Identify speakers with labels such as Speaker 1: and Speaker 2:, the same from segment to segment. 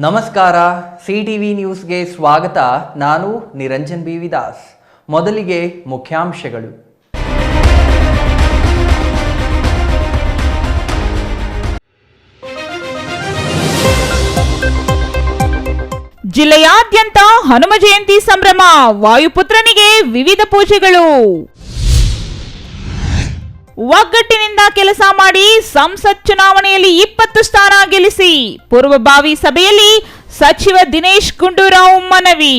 Speaker 1: ನಮಸ್ಕಾರ, ಸಿಟಿವಿ ನ್ಯೂಸ್ಗೆ ಸ್ವಾಗತ. ನಾನು ನಿರಂಜನ್ ಬಿ ವಿದಾಸ್. ಮೊದಲಿಗೆ ಮುಖ್ಯಾಂಶಗಳು.
Speaker 2: ಜಿಲ್ಲೆಯಾದ್ಯಂತ ಹನುಮ ಜಯಂತಿ ಸಂಭ್ರಮ, ವಾಯುಪುತ್ರನಿಗೆ ವಿವಿಧ ಪೂಜೆಗಳು. ಒಗ್ಗಟ್ಟಿನಿಂದ ಕೆಲಸ ಮಾಡಿ ಸಂಸತ್ ಚುನಾವಣೆಯಲ್ಲಿ 20 ಸ್ಥಾನ ಗೆಲ್ಲಿಸಿ, ಪೂರ್ವಭಾವಿ ಸಭೆಯಲ್ಲಿ ಸಚಿವ ದಿನೇಶ್ ಗುಂಡೂರಾವ್ ಮನವಿ.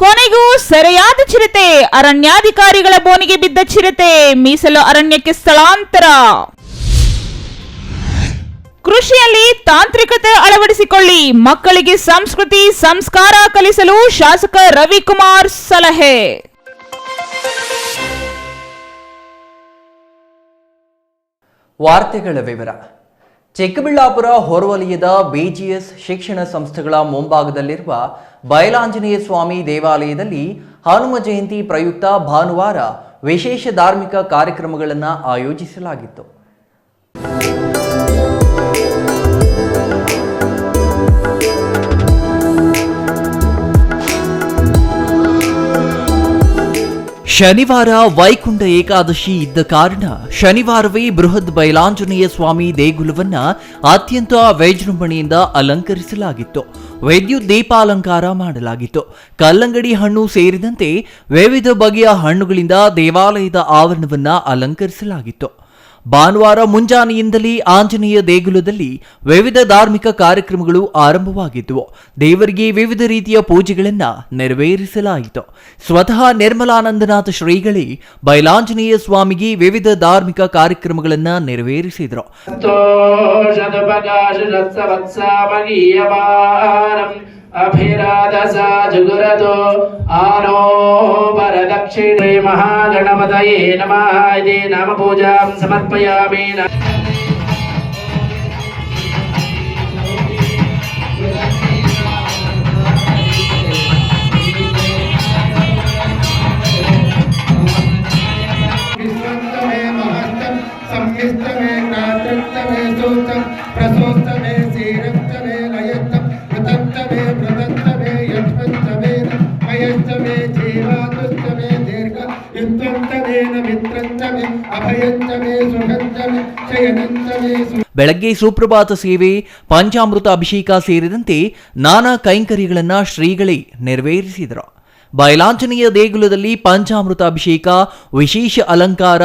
Speaker 2: ಕೊನೆಗೂ ಸೆರೆಯಾದ ಚಿರತೆ, ಅರಣ್ಯಾಧಿಕಾರಿಗಳ ಬೋನಿಗೆ ಬಿದ್ದ ಚಿರತೆ, ಮೀಸಲು ಅರಣ್ಯಕ್ಕೆ ಸ್ಥಳಾಂತರ. ಕೃಷಿಯಲ್ಲಿ ತಾಂತ್ರಿಕತೆ ಅಳವಡಿಸಿಕೊಳ್ಳಿ, ಮಕ್ಕಳಿಗೆ ಸಂಸ್ಕೃತಿ ಸಂಸ್ಕಾರ ಕಲಿಸಲು ಶಾಸಕ ರವಿಕುಮಾರ್ ಸಲಹೆ.
Speaker 1: ವಾರ್ತೆಗಳ ವಿವರ. ಚಿಕ್ಕಬಳ್ಳಾಪುರ ಹೊರವಲಯದ ಬಿಜಿಎಸ್ ಶಿಕ್ಷಣ ಸಂಸ್ಥೆಗಳ ಮುಂಭಾಗದಲ್ಲಿರುವ ಬಯಲಾಂಜನೇಯ ಸ್ವಾಮಿ ದೇವಾಲಯದಲ್ಲಿ ಹನುಮ ಜಯಂತಿ ಪ್ರಯುಕ್ತ ಭಾನುವಾರ ವಿಶೇಷ ಧಾರ್ಮಿಕ ಕಾರ್ಯಕ್ರಮಗಳನ್ನು ಆಯೋಜಿಸಲಾಗಿತ್ತು. ಶನಿವಾರ ವೈಕುಂಠ ಏಕಾದಶಿ ಇದ್ದ ಕಾರಣ ಶನಿವಾರವೇ ಬೃಹತ್ ಬಯಲಾಂಜನೇಯ ಸ್ವಾಮಿ ದೇಗುಲವನ್ನ ಅತ್ಯಂತ ವಿಜೃಂಭಣೆಯಿಂದ ಅಲಂಕರಿಸಲಾಗಿತ್ತು. ವಿದ್ಯುತ್ ದೀಪಾಲಂಕಾರ ಮಾಡಲಾಗಿತ್ತು. ಕಲ್ಲಂಗಡಿ ಹಣ್ಣು ಸೇರಿದಂತೆ ವಿವಿಧ ಬಗೆಯ ಹಣ್ಣುಗಳಿಂದ ದೇವಾಲಯದ ಆವರಣವನ್ನ ಅಲಂಕರಿಸಲಾಗಿತ್ತು. ಭಾನುವಾರ ಮುಂಜಾನೆಯಿಂದಲೇ ಆಂಜನೇಯ ದೇಗುಲದಲ್ಲಿ ವಿವಿಧ ಧಾರ್ಮಿಕ ಕಾರ್ಯಕ್ರಮಗಳು ಆರಂಭವಾಗಿದ್ದವು. ದೇವರಿಗೆ ವಿವಿಧ ರೀತಿಯ ಪೂಜೆಗಳನ್ನು ನೆರವೇರಿಸಲಾಯಿತು. ಸ್ವತಃ ನಿರ್ಮಲಾನಂದನಾಥ ಶ್ರೀಗಳೇ ಬಯಲಾಂಜನೇಯ ಸ್ವಾಮಿಗೆ ವಿವಿಧ ಧಾರ್ಮಿಕ ಕಾರ್ಯಕ್ರಮಗಳನ್ನು ನೆರವೇರಿಸಿದರು.
Speaker 3: ಅಭಿರಾಧಸ ಜುಗುರದೋ ಆನೋ ವರದಕ್ಷಿಣೆ ಮಹಾಗಣಪತಯೇ ನಮಃ ಇತಿ ನಾಮ ಪೂಜಾಂ ಸಮರ್ಪಯಾಮಿ.
Speaker 4: ವಿಶ್ವಂತಮೇ ಮಹತ್ತಂ ಸಂಹಿಸ್ತಮೇ ಜ್ಞಾತೃತ್ತಮೇ ಸೂತಂ ಪ್ರಸೂಸ್ತಮೇ ಸೀರಂತಮೇ ಲಯತ್ತಂ ಪ್ರತಂತಮೇ ಪ್ರತಂತಮೇ ಯತ್ವಂತಮೇ ಅಯಂತಮೇ ಜೀವಾತುಸ್ತಮೇ ದೀರ್ಘ ಯುದ್ಧಂತಮೇನ ಮಿತ್ರಂತಮೇ ಅಭಯಂತಮೇ ಸುಖಂತಮೇ ಶಯನಂತಮೇ.
Speaker 1: ಬೆಳಗ್ಗೆ ಸುಪ್ರಭಾತ ಸೇವೆ, ಪಂಚಾಮೃತ ಅಭಿಷೇಕ ಸೇರಿದಂತೆ ನಾನಾ ಕೈಂಕರ್ಯಗಳನ್ನು ಶ್ರೀಗಳೇ ನೆರವೇರಿಸಿದರು. ಬಯಲಾಂಜನೇಯ ದೇಗುಲದಲ್ಲಿ ಪಂಚಾಮೃತ ಅಭಿಷೇಕ, ವಿಶೇಷ ಅಲಂಕಾರ,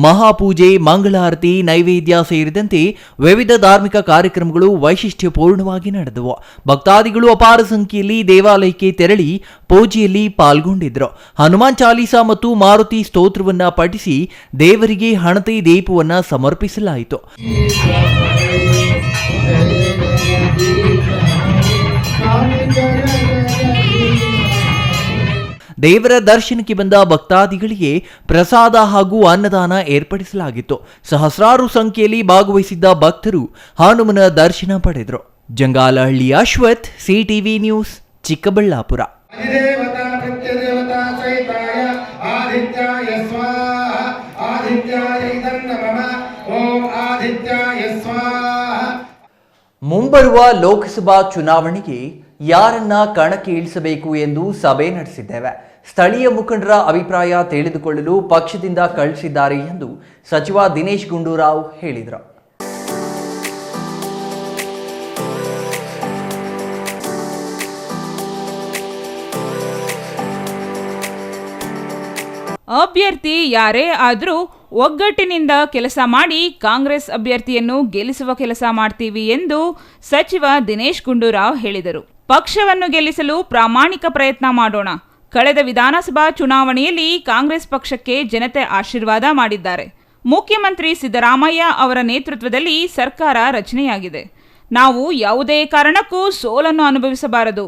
Speaker 1: ಮಹಾಪೂಜೆ, ಮಂಗಳಾರತಿ, ನೈವೇದ್ಯ ಸೇರಿದಂತೆ ವಿವಿಧ ಧಾರ್ಮಿಕ ಕಾರ್ಯಕ್ರಮಗಳು ವೈಶಿಷ್ಟ್ಯಪೂರ್ಣವಾಗಿ ನಡೆದವು. ಭಕ್ತಾದಿಗಳು ಅಪಾರ ಸಂಖ್ಯೆಯಲ್ಲಿ ದೇವಾಲಯಕ್ಕೆ ತೆರಳಿ ಪೂಜೆಯಲ್ಲಿ ಪಾಲ್ಗೊಂಡಿದ್ದರು. ಹನುಮಾನ್ ಚಾಲೀಸಾ ಮತ್ತು ಮಾರುತಿ ಸ್ತೋತ್ರವನ್ನ ಪಠಿಸಿ ದೇವರಿಗೆ ಹಣತೆ ದೀಪವನ್ನ ಸಮರ್ಪಿಸಲಾಯಿತು. ದೇವರ ದರ್ಶನಕ್ಕೆ ಬಂದ ಭಕ್ತಾದಿಗಳಿಗೆ ಪ್ರಸಾದ ಹಾಗೂ ಅನ್ನದಾನ ಏರ್ಪಡಿಸಲಾಗಿತ್ತು. ಸಹಸ್ರಾರು ಸಂಖ್ಯೆಯಲ್ಲಿ ಭಾಗವಹಿಸಿದ್ದ ಭಕ್ತರು ಹನುಮನ ದರ್ಶನ ಪಡೆದರು. Jangalahalli Ashwath, CTV news, Chikkaballapur. ಮುಂಬರುವ ಲೋಕಸಭಾ ಚುನಾವಣೆಗೆ ಯಾರನ್ನ ಕಣಕ್ಕೆ ಇಳಿಸಬೇಕು ಎಂದು ಸಭೆ ನಡೆಸಿದ್ದೇವೆ. ಸ್ಥಳೀಯ ಮುಖಂಡರ ಅಭಿಪ್ರಾಯ ತಿಳಿದುಕೊಳ್ಳಲು ಪಕ್ಷದಿಂದ ಕಳಿಸಿದ್ದಾರೆ ಎಂದು ಸಚಿವ ದಿನೇಶ್ ಗುಂಡೂರಾವ್ ಹೇಳಿದರು.
Speaker 2: ಅಭ್ಯರ್ಥಿ ಯಾರೇ ಆದರೂ ಒಗ್ಗಟ್ಟಿನಿಂದ ಕೆಲಸ ಮಾಡಿ ಕಾಂಗ್ರೆಸ್ ಅಭ್ಯರ್ಥಿಯನ್ನು ಗೆಲ್ಲಿಸುವ ಕೆಲಸ ಮಾಡ್ತೀವಿ ಎಂದು ಸಚಿವ ದಿನೇಶ್ ಗುಂಡೂರಾವ್ ಹೇಳಿದರು. ಪಕ್ಷವನ್ನು ಗೆಲ್ಲಿಸಲು ಪ್ರಾಮಾಣಿಕ ಪ್ರಯತ್ನ ಮಾಡೋಣ. ಕಳೆದ ವಿಧಾನಸಭಾ ಚುನಾವಣೆಯಲ್ಲಿ ಕಾಂಗ್ರೆಸ್ ಪಕ್ಷಕ್ಕೆ ಜನತೆ ಆಶೀರ್ವಾದ ಮಾಡಿದ್ದಾರೆ. ಮುಖ್ಯಮಂತ್ರಿ ಸಿದ್ದರಾಮಯ್ಯ ಅವರ ನೇತೃತ್ವದಲ್ಲಿ ಸರ್ಕಾರ ರಚನೆಯಾಗಿದೆ. ನಾವು ಯಾವುದೇ ಕಾರಣಕ್ಕೂ ಸೋಲನ್ನು ಅನುಭವಿಸಬಾರದು,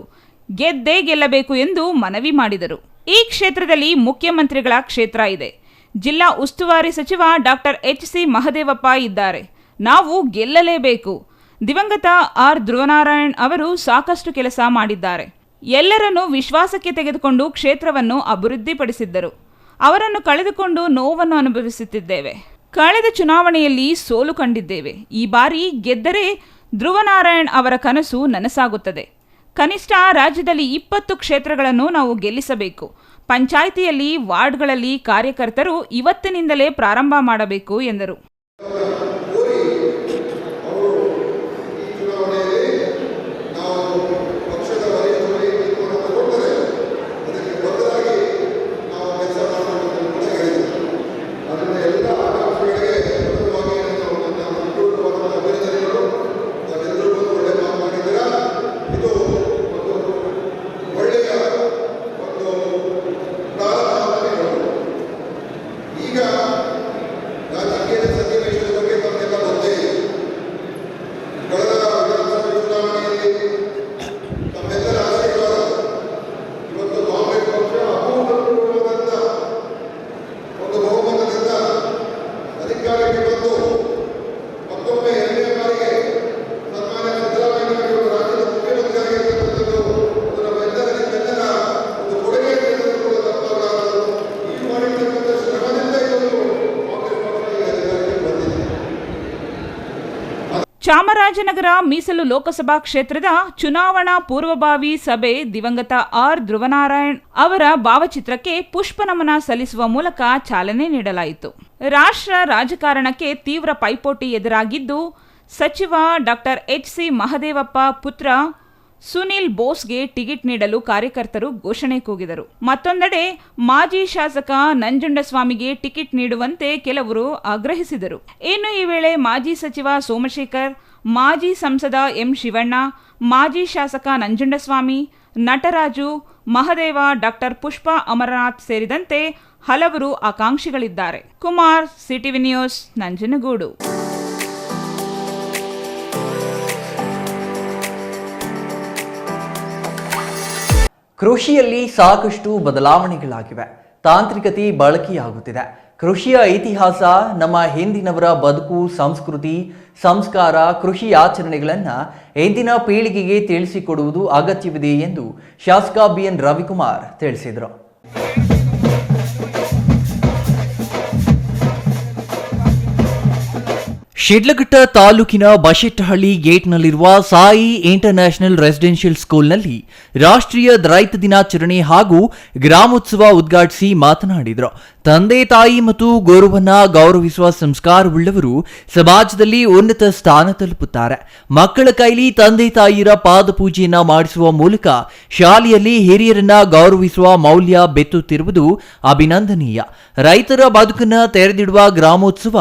Speaker 2: ಗೆದ್ದೇ ಗೆಲ್ಲಬೇಕು ಎಂದು ಮನವಿ ಮಾಡಿದರು. ಈ ಕ್ಷೇತ್ರದಲ್ಲಿ ಮುಖ್ಯಮಂತ್ರಿಗಳ ಕ್ಷೇತ್ರ ಇದೆ. ಜಿಲ್ಲಾ ಉಸ್ತುವಾರಿ ಸಚಿವ ಡಾಕ್ಟರ್ ಎಚ್.ಸಿ. ಮಹದೇವಪ್ಪ ಇದ್ದಾರೆ. ನಾವು ಗೆಲ್ಲಲೇಬೇಕು. ದಿವಂಗತ ಆರ್ ಧ್ರುವನಾರಾಯಣ್ ಅವರು ಸಾಕಷ್ಟು ಕೆಲಸ ಮಾಡಿದ್ದಾರೆ. ಎಲ್ಲರನ್ನೂ ವಿಶ್ವಾಸಕ್ಕೆ ತೆಗೆದುಕೊಂಡು ಕ್ಷೇತ್ರವನ್ನು ಅಭಿವೃದ್ಧಿಪಡಿಸಿದ್ದರು. ಅವರನ್ನು ಕಳೆದುಕೊಂಡು ನೋವನ್ನು ಅನುಭವಿಸುತ್ತಿದ್ದೇವೆ. ಕಳೆದ ಚುನಾವಣೆಯಲ್ಲಿ ಸೋಲು ಕಂಡಿದ್ದೇವೆ. ಈ ಬಾರಿ ಗೆದ್ದರೆ ಧ್ರುವನಾರಾಯಣ್ ಅವರ ಕನಸು ನನಸಾಗುತ್ತದೆ. ಕನಿಷ್ಠ ರಾಜ್ಯದಲ್ಲಿ 20 ಕ್ಷೇತ್ರಗಳನ್ನು ನಾವು ಗೆಲ್ಲಿಸಬೇಕು. ಪಂಚಾಯಿತಿಯಲ್ಲಿ, ವಾರ್ಡ್ಗಳಲ್ಲಿ ಕಾರ್ಯಕರ್ತರು ಇವತ್ತಿನಿಂದಲೇ ಪ್ರಾರಂಭ ಮಾಡಬೇಕು ಎಂದರು. ಚಾಮರಾಜನಗರ ಮೀಸಲು ಲೋಕಸಭಾ ಕ್ಷೇತ್ರದ ಚುನಾವಣಾ ಪೂರ್ವಭಾವಿ ಸಭೆ ದಿವಂಗತ ಆರ್ ಧ್ರುವನಾರಾಯಣ್ ಅವರ ಭಾವಚಿತ್ರಕ್ಕೆ ಪುಷ್ಪ ನಮನ ಸಲ್ಲಿಸುವ ಮೂಲಕ ಚಾಲನೆ ನೀಡಲಾಯಿತು. ರಾಷ್ಟ್ರ ರಾಜಕಾರಣಕ್ಕೆ ತೀವ್ರ ಪೈಪೋಟಿ ಎದುರಾಗಿದ್ದು, ಸಚಿವ ಡಾಕ್ಟರ್ ಎಚ್.ಸಿ. ಮಹದೇವಪ್ಪ ಪುತ್ರ ಸುನಿಲ್ ಬೋಸ್ಗೆ ಟಿಕೆಟ್ ನೀಡಲು ಕಾರ್ಯಕರ್ತರು ಘೋಷಣೆ ಕೂಗಿದರು. ಮತ್ತೊಂದೆಡೆ ಮಾಜಿ ಶಾಸಕ ನಂಜುಂಡಸ್ವಾಮಿಗೆ ಟಿಕೆಟ್ ನೀಡುವಂತೆ ಕೆಲವರು ಆಗ್ರಹಿಸಿದರು. ಇನ್ನು ಈ ವೇಳೆ ಮಾಜಿ ಸಚಿವ ಸೋಮಶೇಖರ್, ಮಾಜಿ ಸಂಸದ ಎಂ ಶಿವಣ್ಣ, ಮಾಜಿ ಶಾಸಕ ನಂಜುಂಡಸ್ವಾಮಿ, ನಟರಾಜು, ಮಹದೇವ, ಡಾಕ್ಟರ್ ಪುಷ್ಪ ಅಮರನಾಥ್ ಸೇರಿದಂತೆ ಹಲವರು ಆಕಾಂಕ್ಷಿಗಳಿದ್ದಾರೆ. Kumar, CTV news, Nanjangud.
Speaker 1: ಕೃಷಿಯಲ್ಲಿ ಸಾಕಷ್ಟು ಬದಲಾವಣೆಗಳಾಗಿವೆ. ತಾಂತ್ರಿಕತೆ ಬಳಕೆಯಾಗುತ್ತಿದೆ. ಕೃಷಿಯ ಇತಿಹಾಸ, ನಮ್ಮ ಹಿಂದಿನವರ ಬದುಕು, ಸಂಸ್ಕೃತಿ, ಸಂಸ್ಕಾರ, ಕೃಷಿ ಆಚರಣೆಗಳನ್ನು ಇಂದಿನ ಪೀಳಿಗೆಗೆ ತಿಳಿಸಿಕೊಡುವುದು ಅಗತ್ಯವಿದೆ ಎಂದು ಶಾಸಕ ಬಿಎನ್ ರವಿಕುಮಾರ್ ತಿಳಿಸಿದರು. ಶಿಡ್ಲಘಟ್ಟ ತಾಲೂಕಿನ ಬಶೆಟ್ಟಹಳ್ಳಿ ಗೇಟ್ನಲ್ಲಿರುವ ಸಾಯಿ ಇಂಟರ್ನ್ಯಾಷನಲ್ ರೆಸಿಡೆನ್ಷಿಯಲ್ ಸ್ಕೂಲ್ನಲ್ಲಿ ರಾಷ್ಟ್ರೀಯ ರೈತ ದಿನಾಚರಣೆ ಹಾಗೂ ಗ್ರಾಮೋತ್ಸವ ಉದ್ಘಾಟಿಸಿ ಮಾತನಾಡಿದರು. ತಂದೆ ತಾಯಿ ಮತ್ತು ಗುರುವನ್ನ ಗೌರವಿಸುವ ಸಂಸ್ಕಾರವುಳ್ಳವರು ಸಮಾಜದಲ್ಲಿ ಉನ್ನತ ಸ್ಥಾನ ತಲುಪುತ್ತಾರೆ. ಮಕ್ಕಳ ಕೈಲಿ ತಂದೆ ತಾಯಿಯರ ಪಾದಪೂಜೆಯನ್ನ ಮಾಡಿಸುವ ಮೂಲಕ ಶಾಲೆಯಲ್ಲಿ ಹಿರಿಯರನ್ನ ಗೌರವಿಸುವ ಮೌಲ್ಯ ಬೆತ್ತುತ್ತಿರುವುದು ಅಭಿನಂದನೀಯ. ರೈತರ ಬದುಕನ್ನ ತೆರೆದಿಡುವ ಗ್ರಾಮೋತ್ಸವ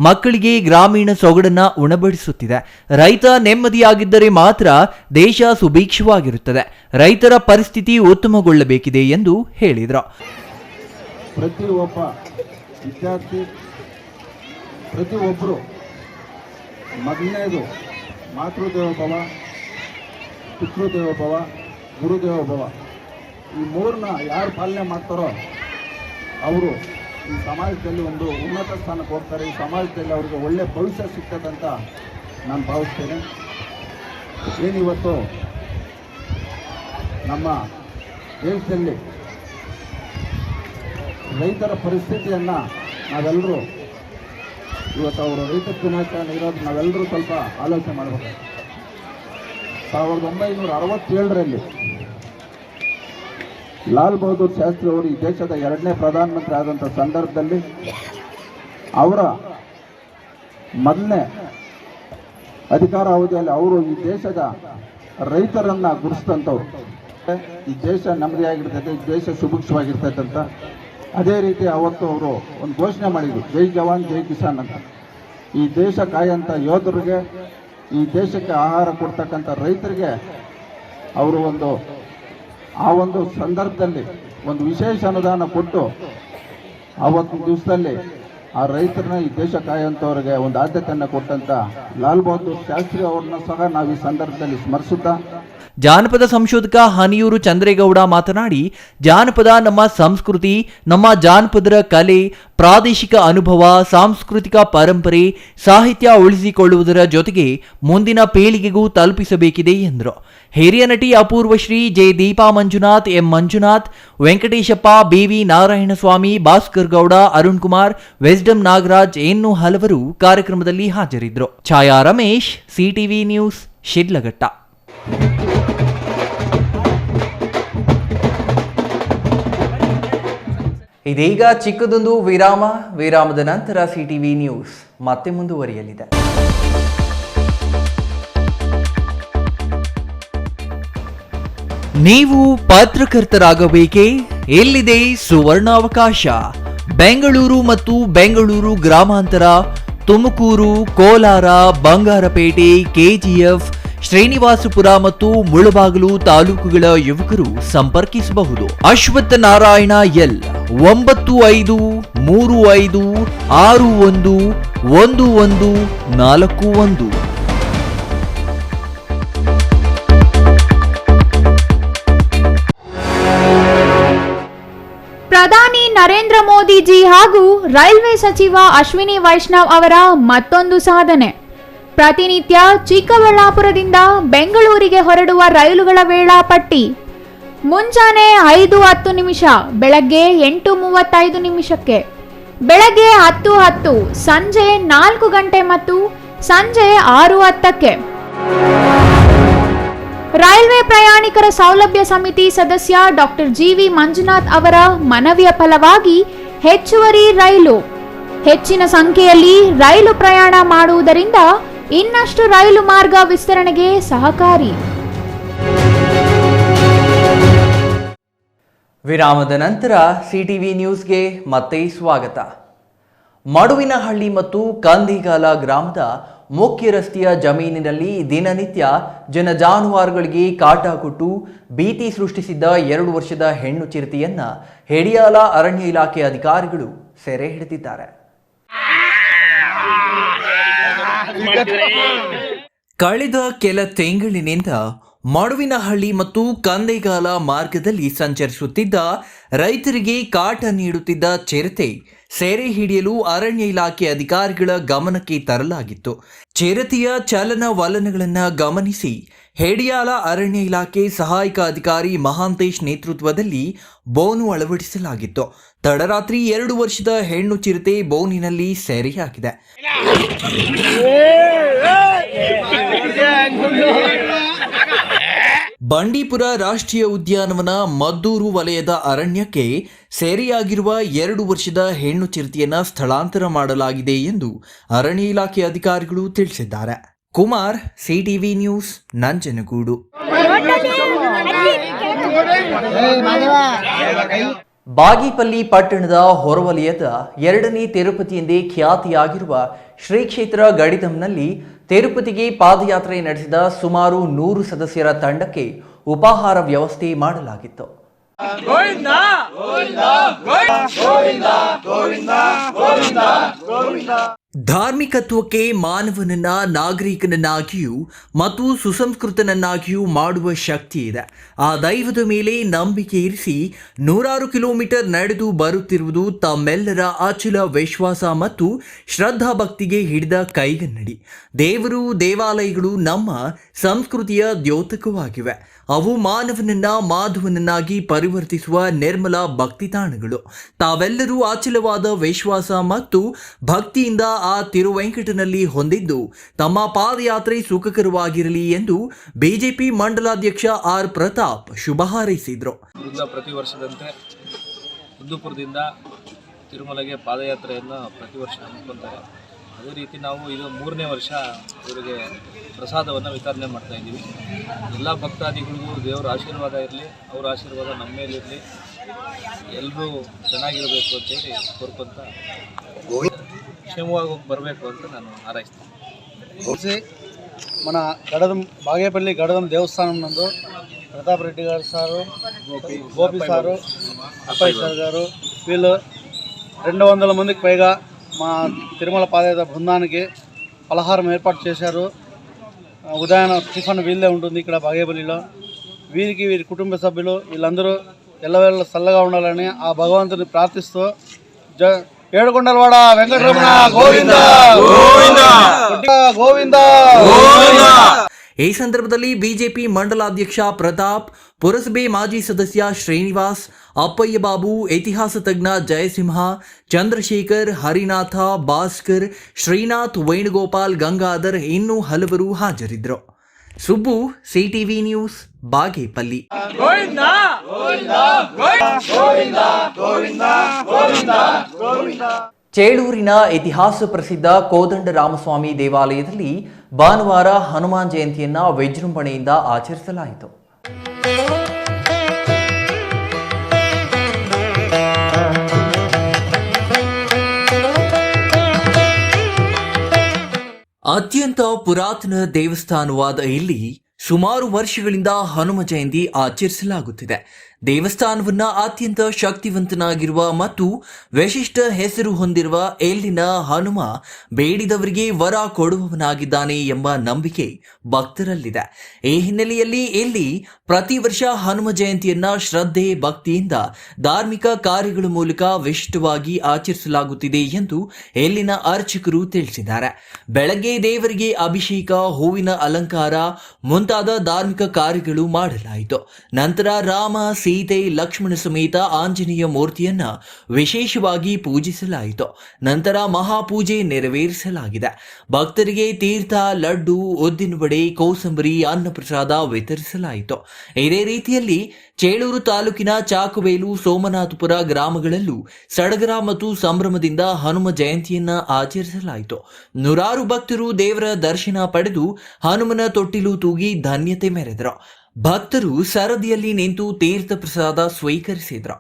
Speaker 1: ಮಕ್ಕಳಿಗೆ ಗ್ರಾಮೀಣ ಸೊಗಡನ್ನ ಉಣಬಡಿಸುತ್ತಿದೆ. ರೈತ ನೆಮ್ಮದಿಯಾಗಿದ್ದರೆ ಮಾತ್ರ ದೇಶ ಸುಭಿಕ್ಷವಾಗಿರುತ್ತದೆ. ರೈತರ ಪರಿಸ್ಥಿತಿ ಉತ್ತಮಗೊಳ್ಳಬೇಕಿದೆ ಎಂದು ಹೇಳಿದರು.
Speaker 5: ಪ್ರತಿಯೊಬ್ಬ ವಿದ್ಯಾರ್ಥಿ, ಪ್ರತಿಯೊಬ್ಬರು ಮೊದಲನೇದು ಮಾತೃದೇವೋಭವ, ಪಿತೃದೇವೋಭವ, ಗುರುದೇವೋಭವ, ಈ ಮೂರನ್ನ ಯಾರು ಪಾಲನೆ ಮಾಡ್ತಾರೋ ಅವರು ಈ ಸಮಾಜದಲ್ಲಿ ಒಂದು ಉನ್ನತ ಸ್ಥಾನಕ್ಕೆ ಹೋಗ್ತಾರೆ. ಈ ಸಮಾಜದಲ್ಲಿ ಅವ್ರಿಗೆ ಒಳ್ಳೆಯ ಭವಿಷ್ಯ ಸಿಗ್ತದೆ ಅಂತ ನಾನು ಭಾವಿಸ್ತೇನೆ. ಏನಿವತ್ತು ನಮ್ಮ ದೇಶದಲ್ಲಿ ರೈತರ ಪರಿಸ್ಥಿತಿಯನ್ನು ನಾವೆಲ್ಲರೂ ಇವತ್ತು ಅವರು ರೈತ ದಿನಾಚರಣೆ ಇರೋದು ನಾವೆಲ್ಲರೂ ಸ್ವಲ್ಪ ಆಲೋಚನೆ ಮಾಡಬೇಕು. 1967ರಲ್ಲಿ ಲಾಲ್ ಬಹದ್ದೂರ್ ಶಾಸ್ತ್ರಿ ಅವರು ಈ ದೇಶದ 2ನೇ ಪ್ರಧಾನಮಂತ್ರಿ ಆದಂಥ ಸಂದರ್ಭದಲ್ಲಿ ಅವರ ಮೊದಲನೇ ಅಧಿಕಾರ ಅವಧಿಯಲ್ಲಿ ಅವರು ಈ ದೇಶದ ರೈತರನ್ನು ಗುರುಸಿದಂಥವ್ರು. ಈ ದೇಶ ನೆಮ್ಮದಿಯಾಗಿರ್ತೈತೆ, ಈ ದೇಶ ಸುಭಿಕ್ಷವಾಗಿರ್ತೈತೆ ಅಂತ. ಅದೇ ರೀತಿ ಅವತ್ತು ಅವರು ಒಂದು ಘೋಷಣೆ ಮಾಡಿದರು, ಜೈ ಜವಾನ್ ಜೈ ಕಿಸಾನ್ ಅಂತ. ಈ ದೇಶ ಕಾಯಂಥ ಯೋಧರಿಗೆ, ಈ ದೇಶಕ್ಕೆ ಆಹಾರ ಕೊಡ್ತಕ್ಕಂಥ ರೈತರಿಗೆ ಅವರು ಆ ಒಂದು ಸಂದರ್ಭದಲ್ಲಿ ಒಂದು ವಿಶೇಷ ಅನುದಾನ ಕೊಟ್ಟು ಆವತ್ತಿನ ದಿವಸದಲ್ಲಿ ಆ ರೈತರನ್ನ, ಈ ದೇಶ ಕಾಯುವಂಥವ್ರಿಗೆ ಒಂದು ಆದ್ಯತೆಯನ್ನು ಕೊಟ್ಟಂಥ ಲಾಲ್ ಬಹದ್ದೂರ್ ಶಾಸ್ತ್ರಿ ಅವ್ರನ್ನ ಸಹ ನಾವು ಈ ಸಂದರ್ಭದಲ್ಲಿ ಸ್ಮರಿಸುತ್ತಾ,
Speaker 1: ಜಾನಪದ ಸಂಶೋಧಕ ಹನಿಯೂರು ಚಂದ್ರೇಗೌಡ ಮಾತನಾಡಿ, ಜಾನಪದ ನಮ್ಮ ಸಂಸ್ಕೃತಿ, ನಮ್ಮ ಜಾನಪದರ ಕಲೆ, ಪ್ರಾದೇಶಿಕ ಅನುಭವ, ಸಾಂಸ್ಕೃತಿಕ ಪರಂಪರೆ, ಸಾಹಿತ್ಯ ಉಳಿಸಿಕೊಳ್ಳುವುದರ ಜೊತೆಗೆ ಮುಂದಿನ ಪೀಳಿಗೆಗೂ ತಲುಪಿಸಬೇಕಿದೆ ಎಂದರು. ಹಿರಿಯ ನಟಿ Apoorvashree, J Deepa Manjunath, M Manjunath, Venkateshappa, BV Narayanaswamy, Bhaskar Gowda, Arun Kumar, wisdom Nagaraj ಇನ್ನೂ ಹಲವರು ಕಾರ್ಯಕ್ರಮದಲ್ಲಿ ಹಾಜರಿದ್ದರು. Chhaya Ramesh, CTV news, Shidlaghatta. ಇದೀಗ ಚಿಕ್ಕದೊಂದು ವಿರಾಮದ ನಂತರ ಸಿಟಿವಿ ನ್ಯೂಸ್ ಮತ್ತೆ ಮುಂದುವರಿಯಲಿದೆ. ನೀವು ಪತ್ರಕರ್ತರಾಗಬೇಕೇ? ಎಲ್ಲಿದೆ ಸುವರ್ಣಾವಕಾಶ. ಬೆಂಗಳೂರು ಮತ್ತು ಬೆಂಗಳೂರು ಗ್ರಾಮಾಂತರ, ತುಮಕೂರು, ಕೋಲಾರ, ಬಂಗಾರಪೇಟೆ, ಕೆಜಿಎಫ್, ಶ್ರೀನಿವಾಸಪುರ ಮತ್ತು ಮುಳಬಾಗಿಲು ತಾಲೂಕುಗಳ ಯುವಕರು ಸಂಪರ್ಕಿಸಬಹುದು. ಅಶ್ವತ್ಥ ನಾರಾಯಣ ಎಲ್ 9535611141.
Speaker 6: ಪ್ರಧಾನಿ ನರೇಂದ್ರ ಮೋದಿಜಿ ಹಾಗೂ ರೈಲ್ವೆ ಸಚಿವ ಅಶ್ವಿನಿ ವೈಷ್ಣವ್ ಅವರ ಮತ್ತೊಂದು ಸಾಧನೆ. ಪ್ರತಿನಿತ್ಯ ಚಿಕ್ಕಬಳ್ಳಾಪುರದಿಂದ ಬೆಂಗಳೂರಿಗೆ ಹೊರಡುವ ರೈಲುಗಳ ವೇಳಾಪಟ್ಟಿ. ಮುಂಜಾನೆ 5:10, ಬೆಳಗ್ಗೆ 8:35, ಬೆಳಗ್ಗೆ 10:10, ಸಂಜೆ 4 ಗಂಟೆ ಮತ್ತು ಸಂಜೆ 6:10. ರೈಲ್ವೆ ಪ್ರಯಾಣಿಕರ ಸೌಲಭ್ಯ ಸಮಿತಿ ಸದಸ್ಯ ಡಾಕ್ಟರ್ ಜಿವಿ ಮಂಜುನಾಥ್ ಅವರ ಮನವಿಯ ಫಲವಾಗಿ ಹೆಚ್ಚುವರಿ ರೈಲು. ಹೆಚ್ಚಿನ ಸಂಖ್ಯೆಯಲ್ಲಿ ರೈಲು ಪ್ರಯಾಣ ಮಾಡುವುದರಿಂದ ಇನ್ನಷ್ಟು ರೈಲು ಮಾರ್ಗ ವಿಸ್ತರಣೆಗೆ ಸಹಕಾರಿ.
Speaker 1: ವಿರಾಮದ ನಂತರ ಸಿಟಿವಿ ನ್ಯೂಸ್ಗೆ ಮತ್ತೆ ಸ್ವಾಗತ. ಮಡುವಿನಹಳ್ಳಿ ಮತ್ತು ಕಂದಿಗಾಲ ಗ್ರಾಮದ ಮುಖ್ಯ ರಸ್ತೆಯ ಜಮೀನಿನಲ್ಲಿ ದಿನನಿತ್ಯ ಜಾನುವಾರುಗಳಿಗೆ ಕಾಟ ಕೊಟ್ಟು ಭೀತಿ ಸೃಷ್ಟಿಸಿದ್ದ 2 ವರ್ಷದ ಹೆಣ್ಣು ಚಿರತೆಯನ್ನ ಹೆಡಿಯಾಲ ಅರಣ್ಯ ಇಲಾಖೆ ಅಧಿಕಾರಿಗಳು ಸೆರೆ ಹಿಡಿದಿದ್ದಾರೆ. ಕಳೆದ ಕೆಲ ತಿಂಗಳಿನಿಂದ ಮಡುವಿನಹಳ್ಳಿ ಮತ್ತು ಕಂದೆಗಾಲ ಮಾರ್ಗದಲ್ಲಿ ಸಂಚರಿಸುತ್ತಿದ್ದ ರೈತರಿಗೆ ಕಾಟ ನೀಡುತ್ತಿದ್ದ ಚಿರತೆ ಸೆರೆ ಹಿಡಿಯಲು ಅರಣ್ಯ ಇಲಾಖೆ ಅಧಿಕಾರಿಗಳ ಗಮನಕ್ಕೆ ತರಲಾಗಿತ್ತು. ಚಿರತೆಯ ಚಲನವಲನಗಳನ್ನು ಗಮನಿಸಿ ಹೆಡಿಯಾಲ ಅರಣ್ಯ ಇಲಾಖೆ ಸಹಾಯಕ ಅಧಿಕಾರಿ ಮಹಾಂತೇಶ್ ನೇತೃತ್ವದಲ್ಲಿ ಬೋನು ಅಳವಡಿಸಲಾಗಿತ್ತು. ತಡರಾತ್ರಿ 2 ವರ್ಷದ ಹೆಣ್ಣು ಚಿರತೆ ಬೋನಿನಲ್ಲಿ ಸೆರೆಯಾಗಿದೆ. ಬಂಡೀಪುರ ರಾಷ್ಟ್ರೀಯ ಉದ್ಯಾನವನ ಮದ್ದೂರು ವಲಯದ ಅರಣ್ಯಕ್ಕೆ ಸೆರೆಯಾಗಿರುವ 2 ವರ್ಷದ ಹೆಣ್ಣು ಚಿರತೆಯನ್ನು ಸ್ಥಳಾಂತರ ಮಾಡಲಾಗಿದೆ ಎಂದು ಅರಣ್ಯ ಇಲಾಖೆ ಅಧಿಕಾರಿಗಳು ತಿಳಿಸಿದ್ದಾರೆ. Kumar, CTV news, Nanjangud. ಬಾಗೇಪಲ್ಲಿ ಪಟ್ಟಣದ ಹೊರವಲಯದ 2ನೇ ತಿರುಪತಿ ಎಂದೇ ಖ್ಯಾತಿಯಾಗಿರುವ ಶ್ರೀ ಕ್ಷೇತ್ರ ಗಡಿದಂನಲ್ಲಿ ತಿರುಪತಿಗೆ ಪಾದಯಾತ್ರೆ ನಡೆಸಿದ ಸುಮಾರು 100 ಸದಸ್ಯರ ತಂಡಕ್ಕೆ ಉಪಾಹಾರ ವ್ಯವಸ್ಥೆ ಮಾಡಲಾಗಿತ್ತು. ಧಾರ್ಮಿಕತ್ವಕ್ಕೆ ಮಾನವನನ್ನ ನಾಗರಿಕನನ್ನಾಗಿಯೂ ಮತ್ತು ಸುಸಂಸ್ಕೃತನನ್ನಾಗಿಯೂ ಮಾಡುವ ಶಕ್ತಿ ಇದೆ. ಆ ದೈವದ ಮೇಲೆ ನಂಬಿಕೆ ಇರಿಸಿ 100 ಕಿಲೋಮೀಟರ್ ನಡೆದು ಬರುತ್ತಿರುವುದು ತಮ್ಮೆಲ್ಲರ ಅಚಲ ವಿಶ್ವಾಸ ಮತ್ತು ಶ್ರದ್ಧಾ ಭಕ್ತಿಗೆ ಹಿಡಿದ ಕೈಗನ್ನಡಿ. ದೇವರು, ದೇವಾಲಯಗಳು ನಮ್ಮ ಸಂಸ್ಕೃತಿಯ ದ್ಯೋತಕವಾಗಿವೆ. ಅವು ಮಾನವನನ್ನ ಮಾಧವನನ್ನಾಗಿ ಪರಿವರ್ತಿಸುವ ನಿರ್ಮಲ ಭಕ್ತಿ ತಾಣಗಳು. ತಾವೆಲ್ಲರೂ ಅಚಲವಾದ ವಿಶ್ವಾಸ ಮತ್ತು ಭಕ್ತಿಯಿಂದ ಆ ತಿರುವೆಂಕಟನಲ್ಲಿ ಹೊಂದಿದ್ದು ತಮ್ಮ ಪಾದಯಾತ್ರೆ ಸುಖಕರವಾಗಿರಲಿ ಎಂದು ಬಿಜೆಪಿ ಮಂಡಲಾಧ್ಯಕ್ಷ ಆರ್ ಪ್ರತಾಪ್ ಶುಭ ಹಾರೈಸಿದರು.
Speaker 7: ಪ್ರತಿ ವರ್ಷದಂತೆ ಕುಂದುಪುರದಿಂದ ತಿರುಮಲೆಗೆ ಪಾದಯಾತ್ರೆಯನ್ನು ಪ್ರತಿ ವರ್ಷ ಹಮ್ಮಿಕೊಳ್ತಾರೆ. ಅದೇ ರೀತಿ ನಾವು ಇದು 3ನೇ ವರ್ಷ ಇವರಿಗೆ ಪ್ರಸಾದವನ್ನು ವಿತರಣೆ ಮಾಡ್ತಾ ಇದ್ದೀವಿ. ಎಲ್ಲ ಭಕ್ತಾದಿಗಳಿಗೂ ದೇವರ ಆಶೀರ್ವಾದ ಇರಲಿ, ಅವರ ಆಶೀರ್ವಾದ ನಮ್ಮ ಮೇಲಿರಲಿ, ಎಲ್ಲರೂ ಚೆನ್ನಾಗಿರಬೇಕು ಅಂತೇಳಿ ಕೋರ್ಕೊಂತ ಕ್ಷೇಮವಾಗಿ ಬರಬೇಕು ಅಂತ ನಾನು ಹಾರೈಸ್ತೀನಿ.
Speaker 8: మన గడదం బాగేపల్లి గడదం దేవస్థానం నందు ప్రతాప్ రెడ్డి గారు sir, Gopi sir, Appayya sir గారు వీళ్ళు 200 మందికి పైగా మా తిరుమల పాదయాత్ర బృందానికి పలహారం ఏర్పాటు చేశారు. ఉదయం టిఫిన్ వీళ్ళే ఉంటుంది ఇక్కడ బాగేపల్లిలో. వీరికి వీరి కుటుంబ సభ్యులు వీళ్ళందరూ ఎల్లవేళ చల్లగా ఉండాలని ఆ భగవంతుని ప్రార్థిస్తూ ఏడుకొండలవాడ వెంకటరమణ గోవింద గోవింద గోవింద.
Speaker 1: ಈ ಸಂದರ್ಭದಲ್ಲಿ ಬಿಜೆಪಿ ಮಂಡಲಾಧ್ಯಕ್ಷ ಪ್ರತಾಪ್, ಪುರಸಭೆ ಮಾಜಿ ಸದಸ್ಯ ಶ್ರೀನಿವಾಸ್, ಅಪ್ಪಯ್ಯ ಬಾಬು, ಇತಿಹಾಸ ತಜ್ಞ ಜಯಸಿಂಹ, ಚಂದ್ರಶೇಖರ್, ಹರಿನಾಥ, ಭಾಸ್ಕರ್, ಶ್ರೀನಾಥ್, ವೇಣುಗೋಪಾಲ್, ಗಂಗಾಧರ್ ಇನ್ನೂ ಹಲವರು ಹಾಜರಿದ್ದರು. Subbu, CTV news, Bagepalli. ಚೇಳೂರಿನ ಇತಿಹಾಸ ಪ್ರಸಿದ್ಧ ಕೋದಂಡರಾಮಸ್ವಾಮಿ ದೇವಾಲಯದಲ್ಲಿ ಭಾನುವಾರ ಹನುಮಾನ್ ಜಯಂತಿಯನ್ನ ವಿಜೃಂಭಣೆಯಿಂದ ಆಚರಿಸಲಾಯಿತು. ಅತ್ಯಂತ ಪುರಾತನ ದೇವಸ್ಥಾನವಾದ ಇಲ್ಲಿ ಸುಮಾರು ವರ್ಷಗಳಿಂದ ಹನುಮ ಜಯಂತಿ ಆಚರಿಸಲಾಗುತ್ತಿದೆ. ದೇವಸ್ಥಾನವನ್ನ ಅತ್ಯಂತ ಶಕ್ತಿವಂತನಾಗಿರುವ ಮತ್ತು ವಿಶಿಷ್ಟ ಹೆಸರು ಹೊಂದಿರುವ ಇಲ್ಲಿನ ಹನುಮ ಬೇಡಿದವರಿಗೆ ವರ ಕೊಡುವವನಾಗಿದ್ದಾನೆ ಎಂಬ ನಂಬಿಕೆ ಭಕ್ತರಲ್ಲಿದೆ. ಈ ಹಿನ್ನೆಲೆಯಲ್ಲಿ ಇಲ್ಲಿ ಪ್ರತಿ ವರ್ಷ ಹನುಮ ಜಯಂತಿಯನ್ನ ಶ್ರದ್ಧೆ ಭಕ್ತಿಯಿಂದ ಧಾರ್ಮಿಕ ಕಾರ್ಯಗಳ ಮೂಲಕ ವಿಶಿಷ್ಟವಾಗಿ ಆಚರಿಸಲಾಗುತ್ತಿದೆ ಎಂದು ಇಲ್ಲಿನ ಅರ್ಚಕರು ತಿಳಿಸಿದ್ದಾರೆ. ಬೆಳಗ್ಗೆ ದೇವರಿಗೆ ಅಭಿಷೇಕ, ಹೂವಿನ ಅಲಂಕಾರ ಮುಂತಾದ ಧಾರ್ಮಿಕ ಕಾರ್ಯಗಳು ಮಾಡಲಾಯಿತು. ನಂತರ ರಾಮ, ಸೀತೆ, ಲಕ್ಷ್ಮಣ ಸಮೇತ ಆಂಜನೇಯ ಮೂರ್ತಿಯನ್ನ ವಿಶೇಷವಾಗಿ ಪೂಜಿಸಲಾಯಿತು. ನಂತರ ಮಹಾಪೂಜೆ ನೆರವೇರಿಸಲಾಗಿದೆ. ಭಕ್ತರಿಗೆ ತೀರ್ಥ, ಲಡ್ಡು, ಉದ್ದಿನ ವಡೆ, ಕೋಸಂಬರಿ, ಅನ್ನಪ್ರಸಾದ ವಿತರಿಸಲಾಯಿತು. ಇದೇ ರೀತಿಯಲ್ಲಿ ಚೇಳೂರು ತಾಲೂಕಿನ ಚಾಕವೇಲು, ಸೋಮನಾಥಪುರ ಗ್ರಾಮಗಳಲ್ಲೂ ಸಡಗರ ಮತ್ತು ಸಂಭ್ರಮದಿಂದ ಹನುಮ ಜಯಂತಿಯನ್ನ ಆಚರಿಸಲಾಯಿತು. ನೂರಾರು ಭಕ್ತರು ದೇವರ ದರ್ಶನ ಪಡೆದು ಹನುಮನ ತೊಟ್ಟಿಲು ತೂಗಿ ಧನ್ಯತೆ ಮೆರೆದರು. ಭಕ್ತರು ಸರದಿಯಲ್ಲಿ ನಿಂತು ತೀರ್ಥ ಪ್ರಸಾದ ಸ್ವೀಕರಿಸಿದರು.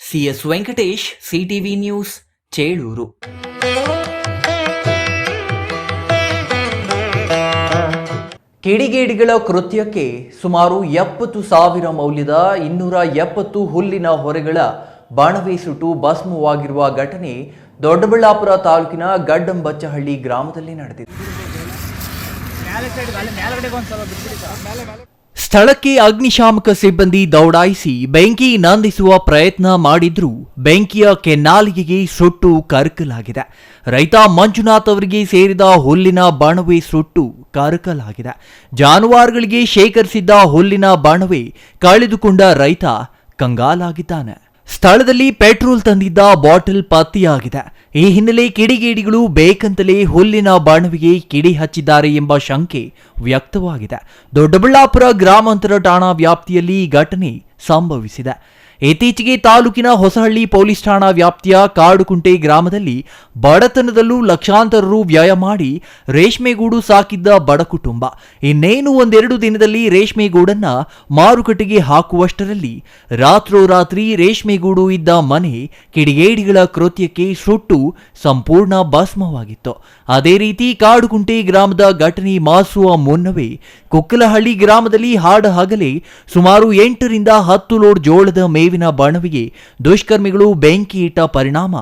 Speaker 1: CS Venkatesh, CTV news, Chelur. ಕಿಡಿಗೇಡಿಗಳ ಕೃತ್ಯಕ್ಕೆ ಸುಮಾರು 70,000 ಮೌಲ್ಯದ 270 ಹುಲ್ಲಿನ ಹೊರೆಗಳ ಬಾಣವೆ ಸುಟ್ಟು ಭಸ್ಮವಾಗಿರುವ ಘಟನೆ ದೊಡ್ಡಬಳ್ಳಾಪುರ ತಾಲೂಕಿನ ಗಡ್ಡಂಬಚ್ಚಹಳ್ಳಿ ಗ್ರಾಮದಲ್ಲಿ ನಡೆದಿದೆ. ಸ್ಥಳಕ್ಕೆ ಅಗ್ನಿಶಾಮಕ ಸಿಬ್ಬಂದಿ ದೌಡಾಯಿಸಿ ಬೆಂಕಿ ನಂದಿಸುವ ಪ್ರಯತ್ನ ಮಾಡಿದ್ರೂ ಬೆಂಕಿಯ ಕೆನ್ನಾಲಿಗೆಗೆ ಸುಟ್ಟು ಕರಕಲಾಗಿದೆ. ರೈತ ಮಂಜುನಾಥ್ ಅವರಿಗೆ ಸೇರಿದ ಹುಲ್ಲಿನ ಬಾಣವೆ ಸುಟ್ಟು ಕರಕಲಾಗಿದೆ. ಜಾನುವಾರುಗಳಿಗೆ ಶೇಖರಿಸಿದ್ದ ಹುಲ್ಲಿನ ಬಾಣವೆ ಕಳೆದುಕೊಂಡ ರೈತ ಕಂಗಾಲಾಗಿದ್ದಾನೆ. ಸ್ಥಳದಲ್ಲಿ ಪೆಟ್ರೋಲ್ ತಂದಿದ್ದ ಬಾಟಲ್ ಪತ್ತೆಯಾಗಿದೆ. ಈ ಹಿನ್ನೆಲೆ ಕಿಡಿಗೇಡಿಗಳು ಬೇಕಂತಲೇ ಹುಲ್ಲಿನ ಬಾಣವಿಗೆ ಕಿಡಿ ಹಚ್ಚಿದ್ದಾರೆ ಎಂಬ ಶಂಕೆ ವ್ಯಕ್ತವಾಗಿದೆ. ದೊಡ್ಡಬಳ್ಳಾಪುರ ಗ್ರಾಮಾಂತರ ಠಾಣಾ ವ್ಯಾಪ್ತಿಯಲ್ಲಿ ಈ ಘಟನೆ ಸಂಭವಿಸಿದೆ. ಇತ್ತೀಚೆಗೆ ತಾಲೂಕಿನ ಹೊಸಹಳ್ಳಿ ಪೊಲೀಸ್ ಠಾಣಾ ವ್ಯಾಪ್ತಿಯ ಕಾಡುಕುಂಟೆ ಗ್ರಾಮದಲ್ಲಿ ಬಡತನದಲ್ಲೂ ಲಕ್ಷಾಂತರ ರು ವ್ಯಯ ಮಾಡಿ ರೇಷ್ಮೆಗೂಡು ಸಾಕಿದ್ದ ಬಡ ಕುಟುಂಬ ಇನ್ನೇನು ಒಂದೆರಡು ದಿನದಲ್ಲಿ ರೇಷ್ಮೆಗೂಡನ್ನ ಮಾರುಕಟ್ಟೆಗೆ ಹಾಕುವಷ್ಟರಲ್ಲಿ ರಾತ್ರೋರಾತ್ರಿ ರೇಷ್ಮೆಗೂಡು ಇದ್ದ ಮನೆ ಕಿಡಿಗೇಡಿಗಳ ಕೃತ್ಯಕ್ಕೆ ಸುಟ್ಟು ಸಂಪೂರ್ಣ ಭಸ್ಮವಾಗಿತ್ತು. ಅದೇ ರೀತಿ ಕಾಡುಕುಂಟೆ ಗ್ರಾಮದ ಘಟನೆ ಮಾಸುವ ಮುನ್ನವೇ ಕುಕ್ಕಲಹಳ್ಳಿ ಗ್ರಾಮದಲ್ಲಿ ಹಾಡ ಹಗಲೇ ಸುಮಾರು 8 ರಿಂದ 10 ಲೋಡ್ ಜೋಳದ ಮೇವಿನ ಬಾಣವಿಗೆ ದುಷ್ಕರ್ಮಿಗಳು ಬೆಂಕಿ ಇಟ್ಟ ಪರಿಣಾಮ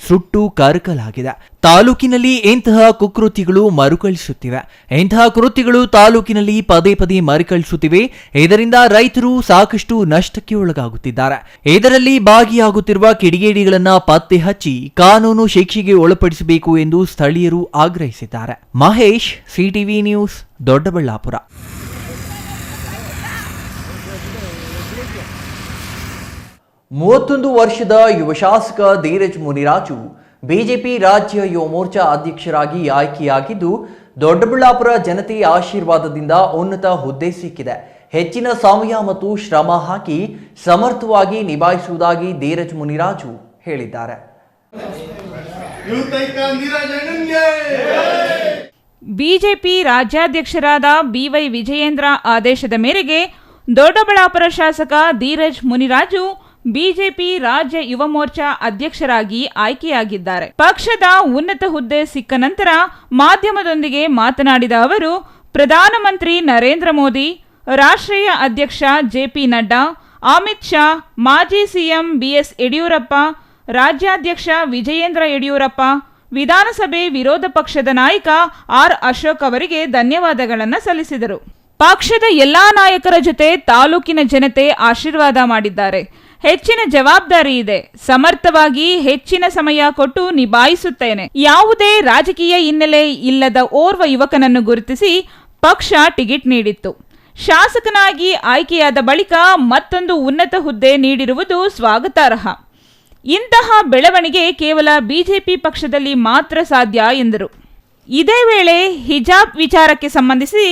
Speaker 1: ಸುಟ್ಟು ಕರಕಲಾಗಿದೆ. ತಾಲೂಕಿನಲ್ಲಿ ಇಂತಹ ಕುಕೃತ್ಯಗಳು ಮರುಕಳಿಸುತ್ತಿವೆ. ಇಂತಹ ಕೃತ್ಯಗಳು ತಾಲೂಕಿನಲ್ಲಿ ಪದೇ ಪದೇ ಮರುಕಳಿಸುತ್ತಿವೆ. ಇದರಿಂದ ರೈತರು ಸಾಕಷ್ಟು ನಷ್ಟಕ್ಕೆ ಒಳಗಾಗುತ್ತಿದ್ದಾರೆ. ಇದರಲ್ಲಿ ಭಾಗಿಯಾಗುತ್ತಿರುವ ಕಿಡಿಗೇಡಿಗಳನ್ನ ಪತ್ತೆ ಹಚ್ಚಿ ಕಾನೂನು ಶಿಕ್ಷೆಗೆ ಒಳಪಡಿಸಬೇಕು ಎಂದು ಸ್ಥಳೀಯರು ಆಗ್ರಹಿಸಿದ್ದಾರೆ. Mahesh, CTV news, Doddaballapura. 31 ವರ್ಷದ ಯುವ ಶಾಸಕ ಧೀರಜ್ ಮುನಿರಾಜು ಬಿಜೆಪಿ ರಾಜ್ಯ ಯುವ ಮೋರ್ಚಾ ಅಧ್ಯಕ್ಷರಾಗಿ ಆಯ್ಕೆಯಾಗಿದ್ದು ದೊಡ್ಡಬಳ್ಳಾಪುರ ಜನತೆಯ ಆಶೀರ್ವಾದದಿಂದ ಉನ್ನತ ಹುದ್ದೆ ಸಿಕ್ಕಿದೆ. ಹೆಚ್ಚಿನ ಸಮಯ ಮತ್ತು ಶ್ರಮ ಹಾಕಿ ಸಮರ್ಥವಾಗಿ ನಿಭಾಯಿಸುವುದಾಗಿ ಧೀರಜ್ ಮುನಿರಾಜು ಹೇಳಿದ್ದಾರೆ.
Speaker 2: ಬಿಜೆಪಿ ರಾಜ್ಯಾಧ್ಯಕ್ಷರಾದ ಬಿವೈ ವಿಜಯೇಂದ್ರ ಆದೇಶದ ಮೇರೆಗೆ ದೊಡ್ಡಬಳ್ಳಾಪುರ ಶಾಸಕ ಧೀರಜ್ ಮುನಿರಾಜು ಬಿಜೆಪಿ ರಾಜ್ಯ ಯುವ ಮೋರ್ಚಾ ಅಧ್ಯಕ್ಷರಾಗಿ ಆಯ್ಕೆಯಾಗಿದ್ದಾರೆ. ಪಕ್ಷದ ಉನ್ನತ ಹುದ್ದೆ ಸಿಕ್ಕ ನಂತರ ಮಾಧ್ಯಮದೊಂದಿಗೆ ಮಾತನಾಡಿದ ಅವರು, ಪ್ರಧಾನಮಂತ್ರಿ ನರೇಂದ್ರ ಮೋದಿ, ರಾಷ್ಟ್ರೀಯ ಅಧ್ಯಕ್ಷ ಜೆಪಿ ನಡ್ಡಾ, ಅಮಿತ್ ಶಾ, ಮಾಜಿ ಸಿಎಂ ಬಿಎಸ್ ಯಡಿಯೂರಪ್ಪ, ರಾಜ್ಯಾಧ್ಯಕ್ಷ ವಿಜಯೇಂದ್ರ ಯಡಿಯೂರಪ್ಪ, ವಿಧಾನಸಭೆ ವಿರೋಧ ಪಕ್ಷದ ನಾಯಕ ಆರ್ ಅಶೋಕ್ ಅವರಿಗೆ ಧನ್ಯವಾದಗಳನ್ನು ಸಲ್ಲಿಸಿದರು. ಪಕ್ಷದ ಎಲ್ಲಾ ನಾಯಕರ ಜೊತೆ ತಾಲೂಕಿನ ಜನತೆ ಆಶೀರ್ವಾದ ಮಾಡಿದ್ದಾರೆ. ಹೆಚ್ಚಿನ ಜವಾಬ್ದಾರಿ ಇದೆ. ಸಮರ್ಥವಾಗಿ ಹೆಚ್ಚಿನ ಸಮಯ ಕೊಟ್ಟು ನಿಭಾಯಿಸುತ್ತೇನೆ. ಯಾವುದೇ ರಾಜಕೀಯ ಹಿನ್ನೆಲೆ ಇಲ್ಲದ ಓರ್ವ ಯುವಕನನ್ನು ಗುರುತಿಸಿ ಪಕ್ಷ ಟಿಕೆಟ್ ನೀಡಿತ್ತು. ಶಾಸಕನಾಗಿ ಆಯ್ಕೆಯಾದ ಬಳಿಕ ಮತ್ತೊಂದು ಉನ್ನತ ಹುದ್ದೆ ನೀಡಿರುವುದು ಸ್ವಾಗತಾರ್ಹ. ಇಂತಹ ಬೆಳವಣಿಗೆ ಕೇವಲ ಬಿಜೆಪಿ ಪಕ್ಷದಲ್ಲಿ ಮಾತ್ರ ಸಾಧ್ಯ ಎಂದರು. ಇದೇ ವೇಳೆ ಹಿಜಾಬ್ ವಿಚಾರಕ್ಕೆ ಸಂಬಂಧಿಸಿ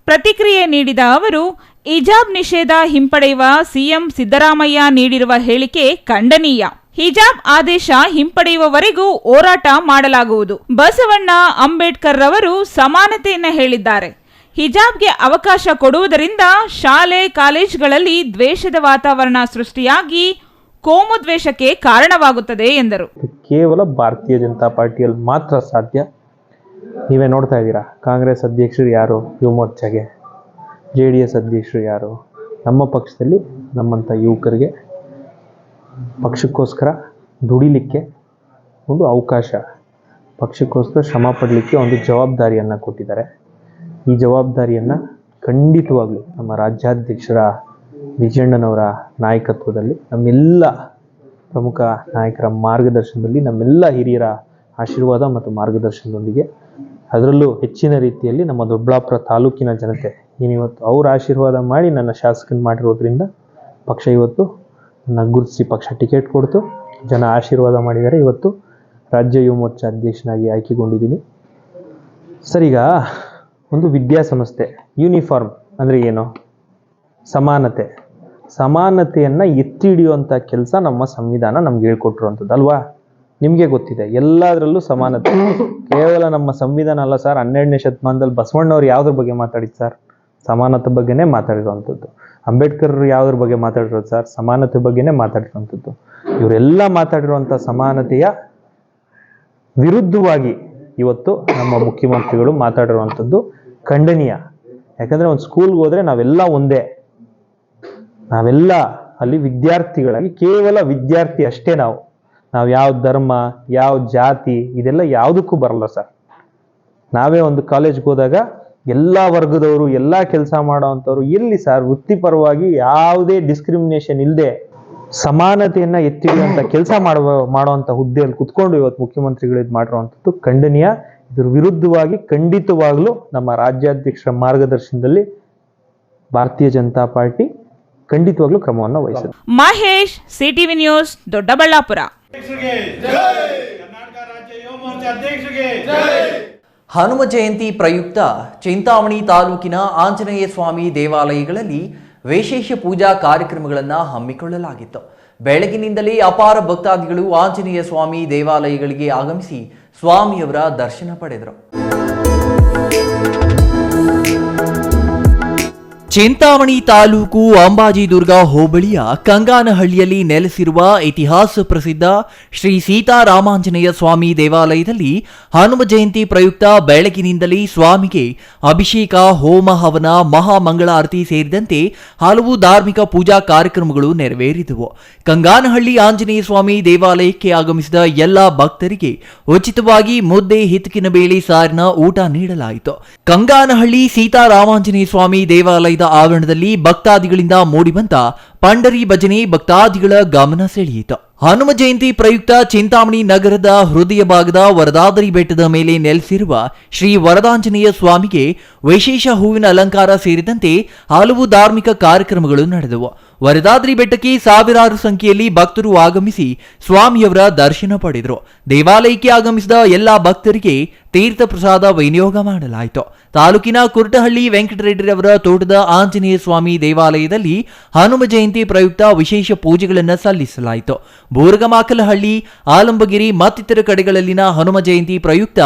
Speaker 2: ಪ್ರತಿಕ್ರಿಯೆ ನೀಡಿದ ಅವರು, ಹಿಜಾಬ್ ನಿಷೇಧ ಹಿಂಪಡೆಯುವ ಸಿಎಂ ಸಿದ್ದರಾಮಯ್ಯ ನೀಡಿರುವ ಹೇಳಿಕೆ ಖಂಡನೀಯ. ಹಿಜಾಬ್ ಆದೇಶ ಹಿಂಪಡೆಯುವವರೆಗೂ ಹೋರಾಟ ಮಾಡಲಾಗುವುದು. ಬಸವಣ್ಣ ಅಂಬೇಡ್ಕರ್ ರವರು ಸಮಾನತೆಯನ್ನು ಹೇಳಿದ್ದಾರೆ. ಹಿಜಾಬ್ಗೆ ಅವಕಾಶ ಕೊಡುವುದರಿಂದ ಶಾಲೆ ಕಾಲೇಜುಗಳಲ್ಲಿ ದ್ವೇಷದ ವಾತಾವರಣ ಸೃಷ್ಟಿಯಾಗಿ ಕೋಮುದ್ವೇಷಕ್ಕೆ ಕಾರಣವಾಗುತ್ತದೆ ಎಂದರು.
Speaker 9: ಕೇವಲ ಭಾರತೀಯ ಜನತಾ ಪಾರ್ಟಿಯಲ್ಲಿ ಮಾತ್ರ ಸಾಧ್ಯ. ನೀವೇ ನೋಡ್ತಾ ಇದ್ದೀರಾ, ಕಾಂಗ್ರೆಸ್ ಅಧ್ಯಕ್ಷರು ಯಾರು ಯುವ ಮೋರ್ಚಾಗೆ, JDS ಅಧ್ಯಕ್ಷರು ಯಾರು. ನಮ್ಮ ಪಕ್ಷದಲ್ಲಿ ನಮ್ಮಂಥ ಯುವಕರಿಗೆ ಪಕ್ಷಕ್ಕೋಸ್ಕರ ದುಡಿಲಿಕ್ಕೆ ಒಂದು ಅವಕಾಶ, ಪಕ್ಷಕ್ಕೋಸ್ಕರ ಶ್ರಮ ಪಡಲಿಕ್ಕೆ ಒಂದು ಜವಾಬ್ದಾರಿಯನ್ನು ಕೊಟ್ಟಿದ್ದಾರೆ. ಈ ಜವಾಬ್ದಾರಿಯನ್ನು ಖಂಡಿತವಾಗ್ಲೂ ನಮ್ಮ ರಾಜ್ಯಾಧ್ಯಕ್ಷರ ವಿಜಯಣ್ಣನವರ ನಾಯಕತ್ವದಲ್ಲಿ, ನಮ್ಮೆಲ್ಲ ಪ್ರಮುಖ ನಾಯಕರ ಮಾರ್ಗದರ್ಶನದಲ್ಲಿ, ನಮ್ಮೆಲ್ಲ ಹಿರಿಯರ ಆಶೀರ್ವಾದ ಮತ್ತು ಮಾರ್ಗದರ್ಶನದೊಂದಿಗೆ, ಅದರಲ್ಲೂ ಹೆಚ್ಚಿನ ರೀತಿಯಲ್ಲಿ ನಮ್ಮ ದೊಡ್ಡಬಳ್ಳಾಪುರ ತಾಲೂಕಿನ ಜನತೆ ಏನಿವತ್ತು ಅವ್ರ ಆಶೀರ್ವಾದ ಮಾಡಿ ನನ್ನ ಶಾಸಕನ ಮಾಡಿರೋದ್ರಿಂದ ಪಕ್ಷ ಇವತ್ತು ನನ್ನ ಗುರುತಿಸಿ ಪಕ್ಷ ಟಿಕೆಟ್ ಕೊಡ್ತು, ಜನ ಆಶೀರ್ವಾದ ಮಾಡಿದ್ದಾರೆ. ಇವತ್ತು ರಾಜ್ಯ ಯುವ ಮೋರ್ಚಾ ಅಧ್ಯಕ್ಷನಾಗಿ ಆಯ್ಕೆಗೊಂಡಿದ್ದೀನಿ. ಸರ್, ಈಗ ಒಂದು ವಿದ್ಯಾಸಂಸ್ಥೆ ಯೂನಿಫಾರ್ಮ್ ಅಂದರೆ ಏನು? ಸಮಾನತೆಯನ್ನು ಎತ್ತಿ ಹಿಡಿಯುವಂಥ ಕೆಲಸ ನಮ್ಮ ಸಂವಿಧಾನ ನಮ್ಗೆ ಹೇಳ್ಕೊಟ್ಟಿರುವಂಥದ್ದು ಅಲ್ವಾ? ನಿಮಗೆ ಗೊತ್ತಿದೆ, ಎಲ್ಲದರಲ್ಲೂ ಸಮಾನತೆ. ಕೇವಲ ನಮ್ಮ ಸಂವಿಧಾನ ಅಲ್ಲ ಸರ್, 12ನೇ ಶತಮಾನದಲ್ಲಿ ಬಸವಣ್ಣವ್ರು ಯಾವುದ್ರ ಬಗ್ಗೆ ಮಾತಾಡಿದ್ದು ಸರ್? ಸಮಾನತೆ ಬಗ್ಗೆನೇ ಮಾತಾಡಿರುವಂಥದ್ದು. ಅಂಬೇಡ್ಕರ್ ಯಾವುದ್ರ ಬಗ್ಗೆ ಮಾತಾಡಿರೋದು ಸರ್? ಸಮಾನತೆ ಬಗ್ಗೆನೇ ಮಾತಾಡಿರುವಂಥದ್ದು. ಇವರೆಲ್ಲ ಮಾತಾಡಿರುವಂಥ ಸಮಾನತೆಯ ವಿರುದ್ಧವಾಗಿ ಇವತ್ತು ನಮ್ಮ ಮುಖ್ಯಮಂತ್ರಿಗಳು ಮಾತಾಡಿರುವಂಥದ್ದು ಖಂಡನೀಯ. ಯಾಕಂದರೆ ಒಂದು ಸ್ಕೂಲ್ಗೆ ಹೋದರೆ ನಾವೆಲ್ಲ ಒಂದೇ, ನಾವೆಲ್ಲ ಅಲ್ಲಿ ವಿದ್ಯಾರ್ಥಿಗಳಾಗಿ ಕೇವಲ ವಿದ್ಯಾರ್ಥಿ ಅಷ್ಟೇ. ನಾವು ಯಾವ ಧರ್ಮ, ಯಾವ ಜಾತಿ ಇದೆಲ್ಲ ಯಾವುದಕ್ಕೂ ಬರಲ್ಲ ಸರ್. ನಾವೇ ಒಂದು ಕಾಲೇಜ್ಗೆ ಹೋದಾಗ ಎಲ್ಲ ವರ್ಗದವರು, ಎಲ್ಲ ಕೆಲಸ ಮಾಡೋವಂಥವ್ರು ಎಲ್ಲಿ ಸರ್? ವೃತ್ತಿಪರವಾಗಿ ಯಾವುದೇ ಡಿಸ್ಕ್ರಿಮಿನೇಷನ್ ಇಲ್ಲದೆ ಸಮಾನತೆಯನ್ನು ಎತ್ತಿ ಹಿಡಿಯುವಂಥ ಕೆಲಸ ಮಾಡುವಂಥ ಹುದ್ದೆಯಲ್ಲಿ ಕುತ್ಕೊಂಡು ಇವತ್ತು ಮುಖ್ಯಮಂತ್ರಿಗಳು ಇದು ಮಾಡಿರುವಂಥದ್ದು ಖಂಡನೀಯ. ಇದ್ರ ವಿರುದ್ಧವಾಗಿ ಖಂಡಿತವಾಗ್ಲೂ ನಮ್ಮ ರಾಜ್ಯಾಧ್ಯಕ್ಷರ ಮಾರ್ಗದರ್ಶನದಲ್ಲಿ ಭಾರತೀಯ ಜನತಾ ಪಾರ್ಟಿ ಖಂಡಿತವಾಗ್ಲೂ ಕ್ರಮವನ್ನು ವಹಿಸುತ್ತೆ.
Speaker 2: Mahesh, CTV news, Doddaballapura.
Speaker 1: ಹನುಮ ಜಯಂತಿ ಪ್ರಯುಕ್ತ ಚಿಂತಾಮಣಿ ತಾಲೂಕಿನ ಆಂಜನೇಯ ಸ್ವಾಮಿ ದೇವಾಲಯಗಳಲ್ಲಿ ವಿಶೇಷ ಪೂಜಾ ಕಾರ್ಯಕ್ರಮಗಳನ್ನು ಹಮ್ಮಿಕೊಳ್ಳಲಾಗಿತ್ತು. ಬೆಳಗಿನಿಂದಲೇ ಅಪಾರ ಭಕ್ತಾದಿಗಳು ಆಂಜನೇಯ ಸ್ವಾಮಿ ದೇವಾಲಯಗಳಿಗೆ ಆಗಮಿಸಿ ಸ್ವಾಮಿಯವರ ದರ್ಶನ ಪಡೆದರು. ಚಿಂತಾಮಣಿ ತಾಲೂಕು ಅಂಬಾಜಿದುರ್ಗ ಹೋಬಳಿಯ ಕಂಗಾನಹಳ್ಳಿಯಲ್ಲಿ ನೆಲೆಸಿರುವ ಇತಿಹಾಸ ಪ್ರಸಿದ್ಧ ಶ್ರೀ ಸೀತಾರಾಮಾಂಜನೇಯ ಸ್ವಾಮಿ ದೇವಾಲಯದಲ್ಲಿ ಹನುಮ ಜಯಂತಿ ಪ್ರಯುಕ್ತ ಬೆಳಗಿನಿಂದಲೇ ಸ್ವಾಮಿಗೆ ಅಭಿಷೇಕ, ಹೋಮ ಹವನ, ಮಹಾಮಂಗಳಾರತಿ ಸೇರಿದಂತೆ ಹಲವು ಧಾರ್ಮಿಕ ಪೂಜಾ ಕಾರ್ಯಕ್ರಮಗಳು ನೆರವೇರಿದವು. ಕಂಗಾನಹಳ್ಳಿ ಆಂಜನೇಯ ಸ್ವಾಮಿ ದೇವಾಲಯಕ್ಕೆ ಆಗಮಿಸಿದ ಎಲ್ಲ ಭಕ್ತರಿಗೆ ಉಚಿತವಾಗಿ ಮುದ್ದೆ, ಹಿತಕಿನ ಬೇಳೆ, ಸಾರಿನ ಊಟ ನೀಡಲಾಯಿತು. ಕಂಗಾನಹಳ್ಳಿ ಸೀತಾರಾಮಾಂಜನೇಯ ಸ್ವಾಮಿ ದೇವಾಲಯದ ಆವರಣದಲ್ಲಿ ಭಕ್ತಾದಿಗಳಿಂದ ಮೂಡಿಬಂದ ಪಂಡರಿ ಭಜನೆ ಭಕ್ತಾದಿಗಳ ಗಮನ ಸೆಳೆಯಿತು. ಹನುಮ ಜಯಂತಿ ಪ್ರಯುಕ್ತ ಚಿಂತಾಮಣಿ ನಗರದ ಹೃದಯ ಭಾಗದ ವರದಾದ್ರಿ ಬೆಟ್ಟದ ಮೇಲೆ ನೆಲೆಸಿರುವ ಶ್ರೀ ವರದಾಂಜನೇಯ ಸ್ವಾಮಿಗೆ ವಿಶೇಷ ಹೂವಿನ ಅಲಂಕಾರ ಸೇರಿದಂತೆ ಹಲವು ಧಾರ್ಮಿಕ ಕಾರ್ಯಕ್ರಮಗಳು ನಡೆದವು. ವರದಾದ್ರಿ ಬೆಟ್ಟಕ್ಕೆ ಸಾವಿರಾರು ಸಂಖ್ಯೆಯಲ್ಲಿ ಭಕ್ತರು ಆಗಮಿಸಿ ಸ್ವಾಮಿಯವರ ದರ್ಶನ ಪಡೆದರು. ದೇವಾಲಯಕ್ಕೆ ಆಗಮಿಸಿದ ಎಲ್ಲ ಭಕ್ತರಿಗೆ ತೀರ್ಥ ಪ್ರಸಾದ ವಿನಿಯೋಗ ಮಾಡಲಾಯಿತು. ತಾಲೂಕಿನ ಕುರ್ಟಹಳ್ಳಿ ವೆಂಕಟರೆಡ್ಡಿರವರ ತೋಟದ ಆಂಜನೇಯ ಸ್ವಾಮಿ ದೇವಾಲಯದಲ್ಲಿ ಹನುಮ ಜಯಂತಿ ಪ್ರಯುಕ್ತ ವಿಶೇಷ ಪೂಜೆಗಳನ್ನು ಸಲ್ಲಿಸಲಾಯಿತು. ಬೋರಗಮಾಕಲಹಳ್ಳಿ, ಆಲಂಬಗಿರಿ ಮತ್ತಿತರ ಕಡೆಗಳಲ್ಲಿನ ಹನುಮ ಜಯಂತಿ ಪ್ರಯುಕ್ತ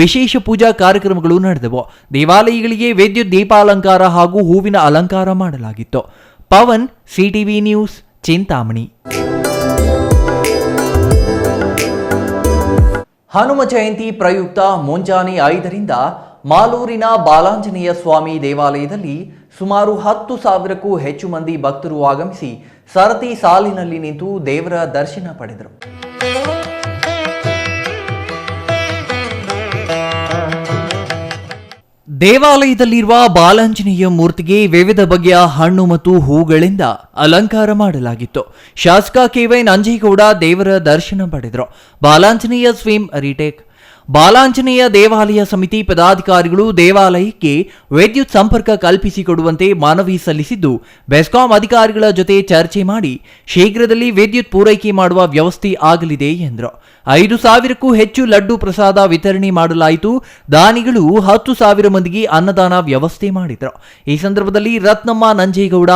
Speaker 1: ವಿಶೇಷ ಪೂಜಾ ಕಾರ್ಯಕ್ರಮಗಳು ನಡೆದವು. ದೇವಾಲಯಗಳಿಗೆ ವಿದ್ಯುತ್ ದೀಪಾಲಂಕಾರ ಹಾಗೂ ಹೂವಿನ ಅಲಂಕಾರ ಮಾಡಲಾಗಿತ್ತು. Pavan, CTV news, Chintamani. ಹನುಮ ಜಯಂತಿ ಪ್ರಯುಕ್ತ ಮುಂಜಾನೆ 5ರಿಂದ ಮಾಲೂರಿನ ಬಾಲಾಂಜನೇಯ ಸ್ವಾಮಿ ದೇವಾಲಯದಲ್ಲಿ ಸುಮಾರು 10,000ಕ್ಕೂ ಹೆಚ್ಚು ಮಂದಿ ಭಕ್ತರು ಆಗಮಿಸಿ ಸರತಿ ಸಾಲಿನಲ್ಲಿ ನಿಂತು ದೇವರ ದರ್ಶನ ಪಡೆದರು. ದೇವಾಲಯದಲ್ಲಿರುವ ಬಾಲಾಂಜನೇಯ ಮೂರ್ತಿಗೆ ವಿವಿಧ ಬಗೆಯ ಹಣ್ಣು ಮತ್ತು ಹೂಗಳಿಂದ ಅಲಂಕಾರ ಮಾಡಲಾಗಿತ್ತು. ಶಾಸಕ KY ನಂಜೇಗೌಡ ದೇವರ ದರ್ಶನ ಪಡೆದರು. ಬಾಲಾಂಜನೇಯ ಸ್ವಿಮ್ ರಿಟೇಕ್ ಬಾಲಾಂಜನೇಯ ದೇವಾಲಯ ಸಮಿತಿ ಪದಾಧಿಕಾರಿಗಳು ದೇವಾಲಯಕ್ಕೆ ವಿದ್ಯುತ್ ಸಂಪರ್ಕ ಕಲ್ಪಿಸಿಕೊಡುವಂತೆ ಮನವಿ ಸಲ್ಲಿಸಿದ್ದು, ಬೆಸ್ಕಾಂ ಅಧಿಕಾರಿಗಳ ಜೊತೆ ಚರ್ಚೆ ಮಾಡಿ ಶೀಘ್ರದಲ್ಲಿ ವಿದ್ಯುತ್ ಪೂರೈಕೆ ಮಾಡುವ ವ್ಯವಸ್ಥೆ ಆಗಲಿದೆ ಎಂದರು. 5,000ಕ್ಕೂ ಹೆಚ್ಚು ಲಡ್ಡು ಪ್ರಸಾದ ವಿತರಣೆ ಮಾಡಲಾಯಿತು. ದಾನಿಗಳು 10,000 ಮಂದಿಗೆ ಅನ್ನದಾನ ವ್ಯವಸ್ಥೆ ಮಾಡಿದರು. ಈ ಸಂದರ್ಭದಲ್ಲಿ ರತ್ನಮ್ಮ ನಂಜೇಗೌಡ,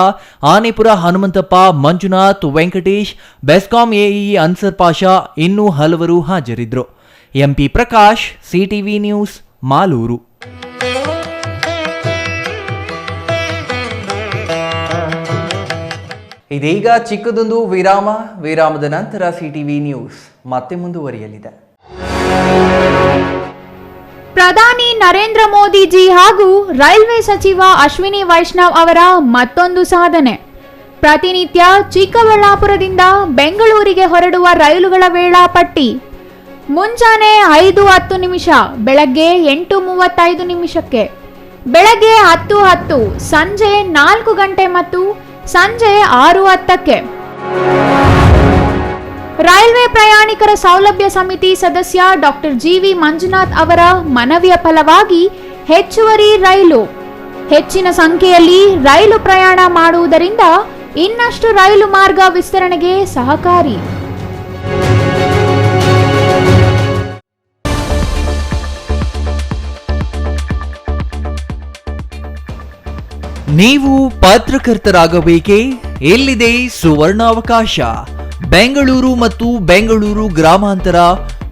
Speaker 1: ಆನೆಪುರ ಹನುಮಂತಪ್ಪ, ಮಂಜುನಾಥ್, ವೆಂಕಟೇಶ್, ಬೆಸ್ಕಾಂ ಎಇ ಅನ್ಸರ್ ಪಾಷಾ ಇನ್ನೂ ಹಲವರು ಹಾಜರಿದ್ದರು. MP Prakash, CTV news, Malur. ಇದೀಗ ಚಿಕ್ಕದೊಂದು ವಿರಾಮದ ನಂತರ ಸಿಟಿವಿ ನ್ಯೂಸ್ ಮತ್ತೆ ಮುಂದುವರಿಯಲಿದೆ.
Speaker 6: ಪ್ರಧಾನಿ ನರೇಂದ್ರ ಮೋದಿಜಿ ಹಾಗೂ ರೈಲ್ವೆ ಸಚಿವ ಅಶ್ವಿನಿ ವೈಷ್ಣವ್ ಅವರ ಮತ್ತೊಂದು ಸಾಧನೆ. ಪ್ರತಿನಿತ್ಯ ಚಿಕ್ಕಬಳ್ಳಾಪುರದಿಂದ ಬೆಂಗಳೂರಿಗೆ ಹೊರಡುವ ರೈಲುಗಳ ವೇಳಾಪಟ್ಟಿ. ಮುಂಜಾನೆ 5:10, ಬೆಳಗ್ಗೆ 8:35, ಬೆಳಗ್ಗೆ 10:10, ಸಂಜೆ 4 ಗಂಟೆ ಮತ್ತು ಸಂಜೆ 6:10. ರೈಲ್ವೆ ಪ್ರಯಾಣಿಕರ ಸೌಲಭ್ಯ ಸಮಿತಿ ಸದಸ್ಯ ಡಾಕ್ಟರ್ ಜಿವಿ ಮಂಜುನಾಥ್ ಅವರ ಮನವಿಯ ಫಲವಾಗಿ ಹೆಚ್ಚುವರಿ ರೈಲು. ಹೆಚ್ಚಿನ ಸಂಖ್ಯೆಯಲ್ಲಿ ರೈಲು ಪ್ರಯಾಣ ಮಾಡುವುದರಿಂದ ಇನ್ನಷ್ಟು ರೈಲು ಮಾರ್ಗ ವಿಸ್ತರಣೆಗೆ ಸಹಕಾರಿ.
Speaker 1: ನೀವು ಪತ್ರಕರ್ತರಾಗಬೇಕೇ? ಎಲ್ಲಿದೆ ಸುವರ್ಣಾವಕಾಶ. ಬೆಂಗಳೂರು ಮತ್ತು ಬೆಂಗಳೂರು ಗ್ರಾಮಾಂತರ,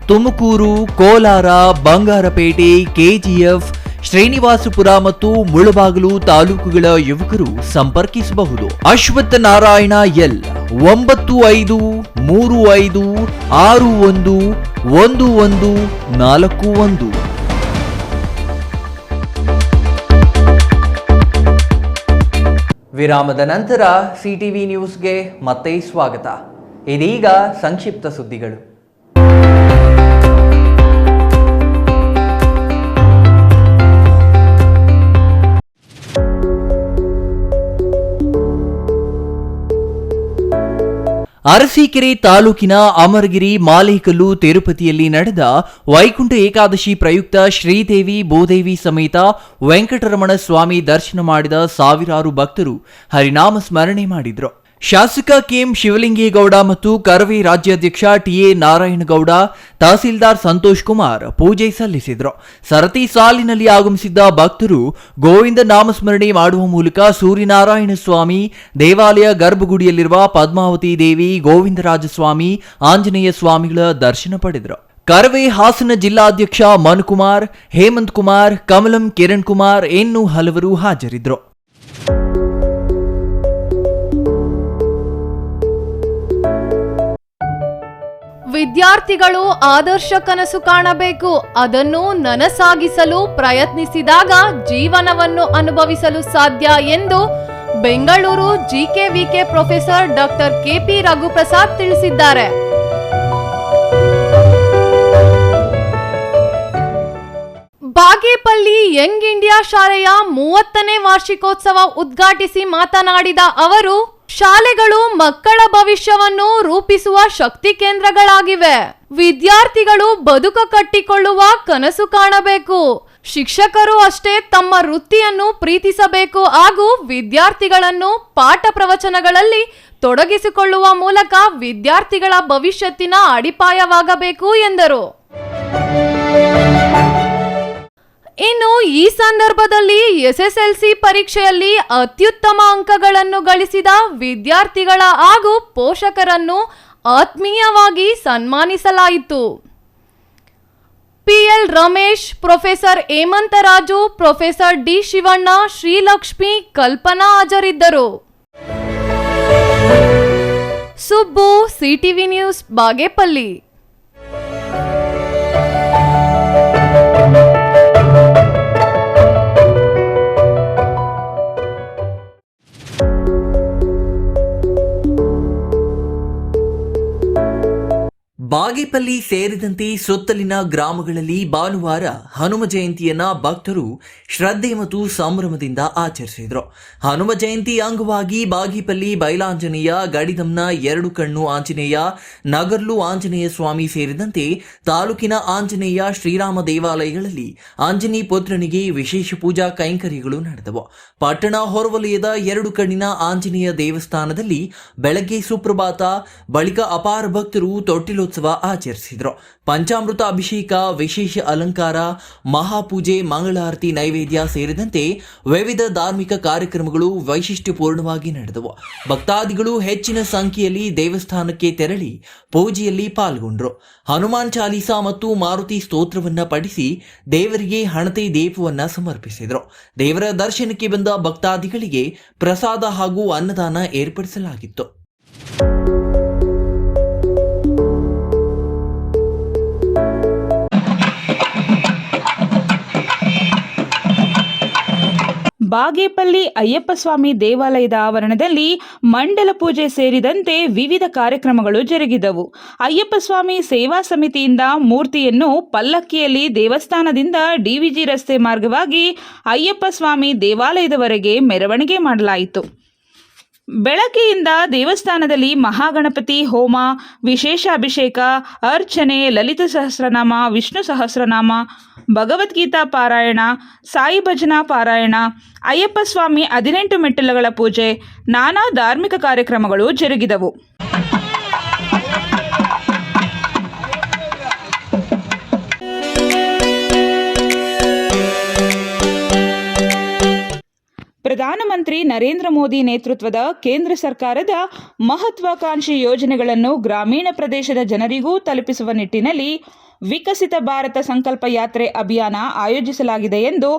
Speaker 1: ತುಮಕೂರು, ಕೋಲಾರ, ಬಂಗಾರಪೇಟೆ, ಕೆಜಿಎಫ್, ಶ್ರೀನಿವಾಸಪುರ ಮತ್ತು ಮುಳಬಾಗಿಲು ತಾಲೂಕುಗಳ ಯುವಕರು ಸಂಪರ್ಕಿಸಬಹುದು. ಅಶ್ವತ್ಥ ನಾರಾಯಣ ಎಲ್ 9535611141. ವಿರಾಮದ ನಂತರ ಸಿಟಿವಿ ನ್ಯೂಸ್ಗೆ ಮತ್ತೆ ಸ್ವಾಗತ. ಇದೀಗ ಸಂಕ್ಷಿಪ್ತ ಸುದ್ದಿಗಳು. ಅರಸೀಕೆರೆ ತಾಲೂಕಿನ ಅಮರಗಿರಿ, ಮಾಲೇಕಲ್ಲು, ತಿರುಪತಿಯಲ್ಲಿ ನಡೆದ ವೈಕುಂಠ ಏಕಾದಶಿ ಪ್ರಯುಕ್ತ ಶ್ರೀದೇವಿ, ಭೂದೇವಿ ಸಮೇತ ವೆಂಕಟರಮಣ ಸ್ವಾಮಿ ದರ್ಶನ ಮಾಡಿದ ಸಾವಿರಾರು ಭಕ್ತರು ಹರಿನಾಮ ಸ್ಮರಣೆ ಮಾಡಿದರು. ಶಾಸಕ ಕೆಎಂ ಶಿವಲಿಂಗೇಗೌಡ ಮತ್ತು ಕರವೇ ರಾಜ್ಯಾಧ್ಯಕ್ಷ ಟಿಎ ನಾರಾಯಣಗೌಡ, ತಹಸೀಲ್ದಾರ್ ಸಂತೋಷ್ ಕುಮಾರ್ ಪೂಜೆ ಸಲ್ಲಿಸಿದರು. ಸರತಿ ಸಾಲಿನಲ್ಲಿ ಆಗಮಿಸಿದ್ದ ಭಕ್ತರು ಗೋವಿಂದ ನಾಮಸ್ಮರಣೆ ಮಾಡುವ ಮೂಲಕ ಸೂರ್ಯನಾರಾಯಣ ಸ್ವಾಮಿ ದೇವಾಲಯ ಗರ್ಭಗುಡಿಯಲ್ಲಿರುವ ಪದ್ಮಾವತಿ ದೇವಿ, ಗೋವಿಂದರಾಜಸ್ವಾಮಿ, ಆಂಜನೇಯ ಸ್ವಾಮಿಗಳ ದರ್ಶನ ಪಡೆದರು. ಕರವೇ ಹಾಸನ ಜಿಲ್ಲಾಧ್ಯಕ್ಷ ಮನುಕುಮಾರ್, ಹೇಮಂತ್ ಕುಮಾರ್, ಕಮಲಂ ಕಿರಣ್ ಕುಮಾರ್ ಇನ್ನೂ ಹಲವರು ಹಾಜರಿದ್ದರು.
Speaker 10: ವಿದ್ಯಾರ್ಥಿಗಳು ಆದರ್ಶ ಕನಸು ಕಾಣಬೇಕು. ಅದನ್ನು ನನಸಾಗಿಸಲು ಪ್ರಯತ್ನಿಸಿದಾಗ ಜೀವನವನ್ನು ಅನುಭವಿಸಲು ಸಾಧ್ಯ ಎಂದು Bengaluru GKVK professor doctor KP Raghuprasad ತಿಳಿಸಿದ್ದಾರೆ. ಬಾಗೇಪಲ್ಲಿ ಯಂಗ್ ಇಂಡಿಯಾ ಶಾಲೆಯ 30ನೇ ವಾರ್ಷಿಕೋತ್ಸವ ಉದ್ಘಾಟಿಸಿ ಮಾತನಾಡಿದ ಅವರು, ಶಾಲೆಗಳು ಮಕ್ಕಳ ಭವಿಷ್ಯವನ್ನು ರೂಪಿಸುವ ಶಕ್ತಿ ಕೇಂದ್ರಗಳಾಗಿವೆ. ವಿದ್ಯಾರ್ಥಿಗಳು ಬದುಕು ಕಟ್ಟಿಕೊಳ್ಳುವ ಕನಸು ಕಾಣಬೇಕು. ಶಿಕ್ಷಕರು ಅಷ್ಟೇ ತಮ್ಮ ವೃತ್ತಿಯನ್ನು ಪ್ರೀತಿಸಬೇಕು ಹಾಗೂ ವಿದ್ಯಾರ್ಥಿಗಳನ್ನು ಪಾಠ ಪ್ರವಚನಗಳಲ್ಲಿ ತೊಡಗಿಸಿಕೊಳ್ಳುವ ಮೂಲಕ ವಿದ್ಯಾರ್ಥಿಗಳ ಭವಿಷ್ಯತ್ತಿನ ಅಡಿಪಾಯವಾಗಬೇಕು ಎಂದರು. ಇನ್ನು ಈ ಸಂದರ್ಭದಲ್ಲಿ ಎಸ್ಎಸ್ಎಲ್ಸಿ ಪರೀಕ್ಷೆಯಲ್ಲಿ ಅತ್ಯುತ್ತಮ ಅಂಕಗಳನ್ನು ಗಳಿಸಿದ ವಿದ್ಯಾರ್ಥಿಗಳ ಹಾಗೂ ಪೋಷಕರನ್ನು ಆತ್ಮೀಯವಾಗಿ ಸನ್ಮಾನಿಸಲಾಯಿತು. PL Ramesh, professor Hemantharaju, professor D Shivanna, Srilakshmi, Kalpana ಹಾಜರಿದ್ದರು. Subbu, CTV news, Bagepalli.
Speaker 1: ಬಾಗಿ ಬಾಗೇಪಲ್ಲಿ ಸೇರಿದಂತೆ ಸುತ್ತಲಿನ ಗ್ರಾಮಗಳಲ್ಲಿ ಭಾನುವಾರ ಹನುಮ ಜಯಂತಿಯನ್ನ ಭಕ್ತರು ಶ್ರದ್ಧೆ ಮತ್ತು ಸಂಭ್ರಮದಿಂದ ಆಚರಿಸಿದರು. ಹನುಮ ಜಯಂತಿ ಅಂಗವಾಗಿ ಬಾಗೇಪಲ್ಲಿ ಬೈಲಾಂಜನೇಯ, ಗಡಿದಂನ 2 ಕಣ್ಣು ಆಂಜನೇಯ, ನಗರ್ಲು ಆಂಜನೇಯ ಸ್ವಾಮಿ ಸೇರಿದಂತೆ ತಾಲೂಕಿನ ಆಂಜನೇಯ ಶ್ರೀರಾಮ ದೇವಾಲಯಗಳಲ್ಲಿ ಆಂಜನೇಯ ಪುತ್ರನಿಗೆ ವಿಶೇಷ ಪೂಜಾ ಕೈಂಕರ್ಯಗಳು ನಡೆದವು. ಪಟ್ಟಣ ಹೊರವಲಯದ 2 ಕಣ್ಣಿನ ಆಂಜನೇಯ ದೇವಸ್ಥಾನದಲ್ಲಿ ಬೆಳಗ್ಗೆ ಸುಪ್ರಭಾತ, ಬಳಿಕ ಅಪಾರ ಭಕ್ತರು ತೊಟ್ಟಿಲೋತ್ಸವ ಆಚರಿಸಿದರು. ಪಂಚಾಮೃತ ಅಭಿಷೇಕ, ವಿಶೇಷ ಅಲಂಕಾರ, ಮಹಾಪೂಜೆ, ಮಂಗಳಾರತಿ, ನೈವೇದ್ಯ ಸೇರಿದಂತೆ ವಿವಿಧ ಧಾರ್ಮಿಕ ಕಾರ್ಯಕ್ರಮಗಳು ವೈಶಿಷ್ಟ್ಯಪೂರ್ಣವಾಗಿ ನಡೆದವು. ಭಕ್ತಾದಿಗಳು ಹೆಚ್ಚಿನ ಸಂಖ್ಯೆಯಲ್ಲಿ ದೇವಸ್ಥಾನಕ್ಕೆ ತೆರಳಿ ಪೂಜೆಯಲ್ಲಿ ಪಾಲ್ಗೊಂಡರು. ಹನುಮಾನ್ ಚಾಲೀಸಾ ಮತ್ತು ಮಾರುತಿ ಸ್ತೋತ್ರವನ್ನ ಪಠಿಸಿ ದೇವರಿಗೆ ಹಣತೆ ದೀಪವನ್ನ ಸಮರ್ಪಿಸಿದರು. ದೇವರ ದರ್ಶನಕ್ಕೆ ಬಂದ ಭಕ್ತಾದಿಗಳಿಗೆ ಪ್ರಸಾದ ಹಾಗೂ ಅನ್ನದಾನ ಏರ್ಪಡಿಸಲಾಗಿತ್ತು.
Speaker 2: ಬಾಗೇಪಲ್ಲಿ ಅಯ್ಯಪ್ಪ ಸ್ವಾಮಿ ದೇವಾಲಯದ ಆವರಣದಲ್ಲಿ ಮಂಡಲ ಪೂಜೆ ಸೇರಿದಂತೆ ವಿವಿಧ ಕಾರ್ಯಕ್ರಮಗಳು ಜರುಗಿದವು. ಅಯ್ಯಪ್ಪ ಸ್ವಾಮಿ ಸೇವಾ ಸಮಿತಿಯಿಂದ ಮೂರ್ತಿಯನ್ನು ಪಲ್ಲಕ್ಕಿಯಲ್ಲಿ ದೇವಸ್ಥಾನದಿಂದ ಡಿವಿಜಿ ರಸ್ತೆ ಮಾರ್ಗವಾಗಿ ಅಯ್ಯಪ್ಪ ಸ್ವಾಮಿ ದೇವಾಲಯದವರೆಗೆ ಮೆರವಣಿಗೆ ಮಾಡಲಾಯಿತು. ಬೆಳಗ್ಗೆಯಿಂದ ದೇವಸ್ಥಾನದಲ್ಲಿ ಮಹಾಗಣಪತಿ ಹೋಮ, ವಿಶೇಷ ಅಭಿಷೇಕ, ಅರ್ಚನೆ, ಲಲಿತ ಸಹಸ್ರನಾಮ, ವಿಷ್ಣು ಸಹಸ್ರನಾಮ, ಭಗವದ್ಗೀತಾ ಪಾರಾಯಣ, ಸಾಯಿ ಭಜನಾ ಪಾರಾಯಣ, ಅಯ್ಯಪ್ಪ ಸ್ವಾಮಿ 18 ಮೆಟ್ಟಿಲುಗಳ ಪೂಜೆ, ನಾನಾ ಧಾರ್ಮಿಕ ಕಾರ್ಯಕ್ರಮಗಳು ಜರುಗಿದವು. ಪ್ರಧಾನಮಂತ್ರಿ ನರೇಂದ್ರ ಮೋದಿ ನೇತೃತ್ವದ ಕೇಂದ್ರ ಸರ್ಕಾರದ ಮಹತ್ವಾಕಾಂಕ್ಷಿ ಯೋಜನೆಗಳನ್ನು ಗ್ರಾಮೀಣ ಪ್ರದೇಶದ ಜನರಿಗೂ ತಲುಪಿಸುವ ನಿಟ್ಟಿನಲ್ಲಿ ವಿಕಸಿತ ಭಾರತ ಸಂಕಲ್ಪ ಯಾತ್ರೆ ಅಭಿಯಾನ ಆಯೋಜಿಸಲಾಗಿದೆ ಎಂದು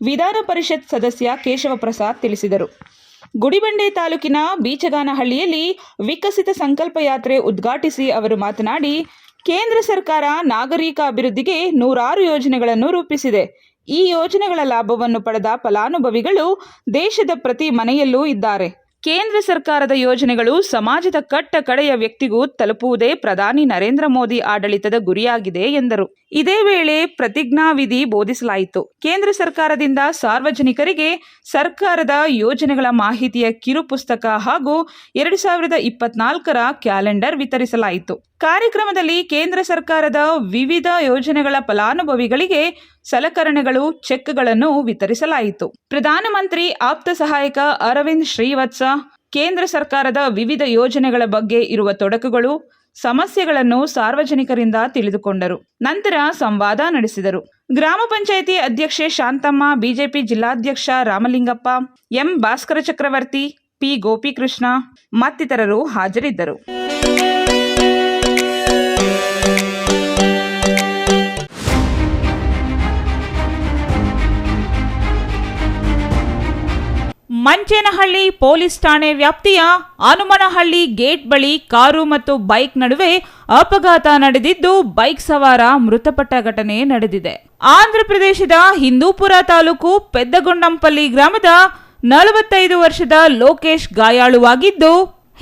Speaker 2: ವಿಧಾನ ಪರಿಷತ್ ಸದಸ್ಯ ಕೇಶವ ಪ್ರಸಾದ್ ತಿಳಿಸಿದರು. ಗುಡಿಬಂಡೆ ತಾಲೂಕಿನ ಬೀಚಗಾನಹಳ್ಳಿಯಲ್ಲಿ ವಿಕಸಿತ ಸಂಕಲ್ಪ ಯಾತ್ರೆ ಉದ್ಘಾಟಿಸಿ ಅವರು ಮಾತನಾಡಿ, ಕೇಂದ್ರ ಸರ್ಕಾರ ನಾಗರಿಕ ಅಭಿವೃದ್ಧಿಗೆ 106 ಯೋಜನೆಗಳನ್ನು ರೂಪಿಸಿದೆ. ಈ ಯೋಜನೆಗಳ ಲಾಭವನ್ನು ಪಡೆದ ಫಲಾನುಭವಿಗಳು ದೇಶದ ಪ್ರತಿ ಮನೆಯಲ್ಲೂ ಇದ್ದಾರೆ. ಕೇಂದ್ರ ಸರ್ಕಾರದ ಯೋಜನೆಗಳು ಸಮಾಜದ ಕಟ್ಟ ಕಡೆಯ ವ್ಯಕ್ತಿಗೂ ತಲುಪುವುದೇ ಪ್ರಧಾನಿ ನರೇಂದ್ರ ಮೋದಿ ಆಡಳಿತದ ಗುರಿಯಾಗಿದೆ ಎಂದರು. ಇದೇ ವೇಳೆ ಪ್ರತಿಜ್ಞಾವಿಧಿ ಬೋಧಿಸಲಾಯಿತು. ಕೇಂದ್ರ ಸರ್ಕಾರದಿಂದ ಸಾರ್ವಜನಿಕರಿಗೆ ಸರ್ಕಾರದ ಯೋಜನೆಗಳ ಮಾಹಿತಿಯ ಕಿರು ಪುಸ್ತಕ ಹಾಗೂ 2024ರ ಕ್ಯಾಲೆಂಡರ್ ವಿತರಿಸಲಾಯಿತು. ಕಾರ್ಯಕ್ರಮದಲ್ಲಿ ಕೇಂದ್ರ ಸರ್ಕಾರದ ವಿವಿಧ ಯೋಜನೆಗಳ ಫಲಾನುಭವಿಗಳಿಗೆ ಸಲಕರಣೆಗಳು, ಚೆಕ್ಗಳನ್ನು ವಿತರಿಸಲಾಯಿತು. ಪ್ರಧಾನಮಂತ್ರಿ ಆಪ್ತ ಸಹಾಯಕ ಅರವಿಂದ್ ಶ್ರೀವತ್ಸ ಕೇಂದ್ರ ಸರ್ಕಾರದ ವಿವಿಧ ಯೋಜನೆಗಳ ಬಗ್ಗೆ ಇರುವ ತೊಡಕುಗಳು, ಸಮಸ್ಯೆಗಳನ್ನು ಸಾರ್ವಜನಿಕರಿಂದ ತಿಳಿದುಕೊಂಡರು. ನಂತರ ಸಂವಾದ ನಡೆಸಿದರು. ಗ್ರಾಮ ಪಂಚಾಯಿತಿ ಅಧ್ಯಕ್ಷೆ ಶಾಂತಮ್ಮ, ಬಿಜೆಪಿ ಜಿಲ್ಲಾಧ್ಯಕ್ಷ ರಾಮಲಿಂಗಪ್ಪ, ಎಂ ಭಾಸ್ಕರ ಚಕ್ರವರ್ತಿ, ಪಿ ಗೋಪಿಕೃಷ್ಣ ಮತ್ತಿತರರು ಹಾಜರಿದ್ದರು. ಮಂಚೇನಹಳ್ಳಿ ಪೊಲೀಸ್ ಠಾಣೆ ವ್ಯಾಪ್ತಿಯ ಹನುಮನಹಳ್ಳಿ ಗೇಟ್ ಬಳಿ ಕಾರು ಮತ್ತು ಬೈಕ್ ನಡುವೆ ಅಪಘಾತ ನಡೆದಿದ್ದು, ಬೈಕ್ ಸವಾರ ಮೃತಪಟ್ಟ ಘಟನೆ ನಡೆದಿದೆ. ಆಂಧ್ರಪ್ರದೇಶದ ಹಿಂದೂಪುರ ತಾಲೂಕು ಪೆದ್ದಗೊಂಡಂಪಲ್ಲಿ ಗ್ರಾಮದ 45 ವರ್ಷದ ಲೋಕೇಶ್ ಗಾಯಾಳುವಾಗಿದ್ದು,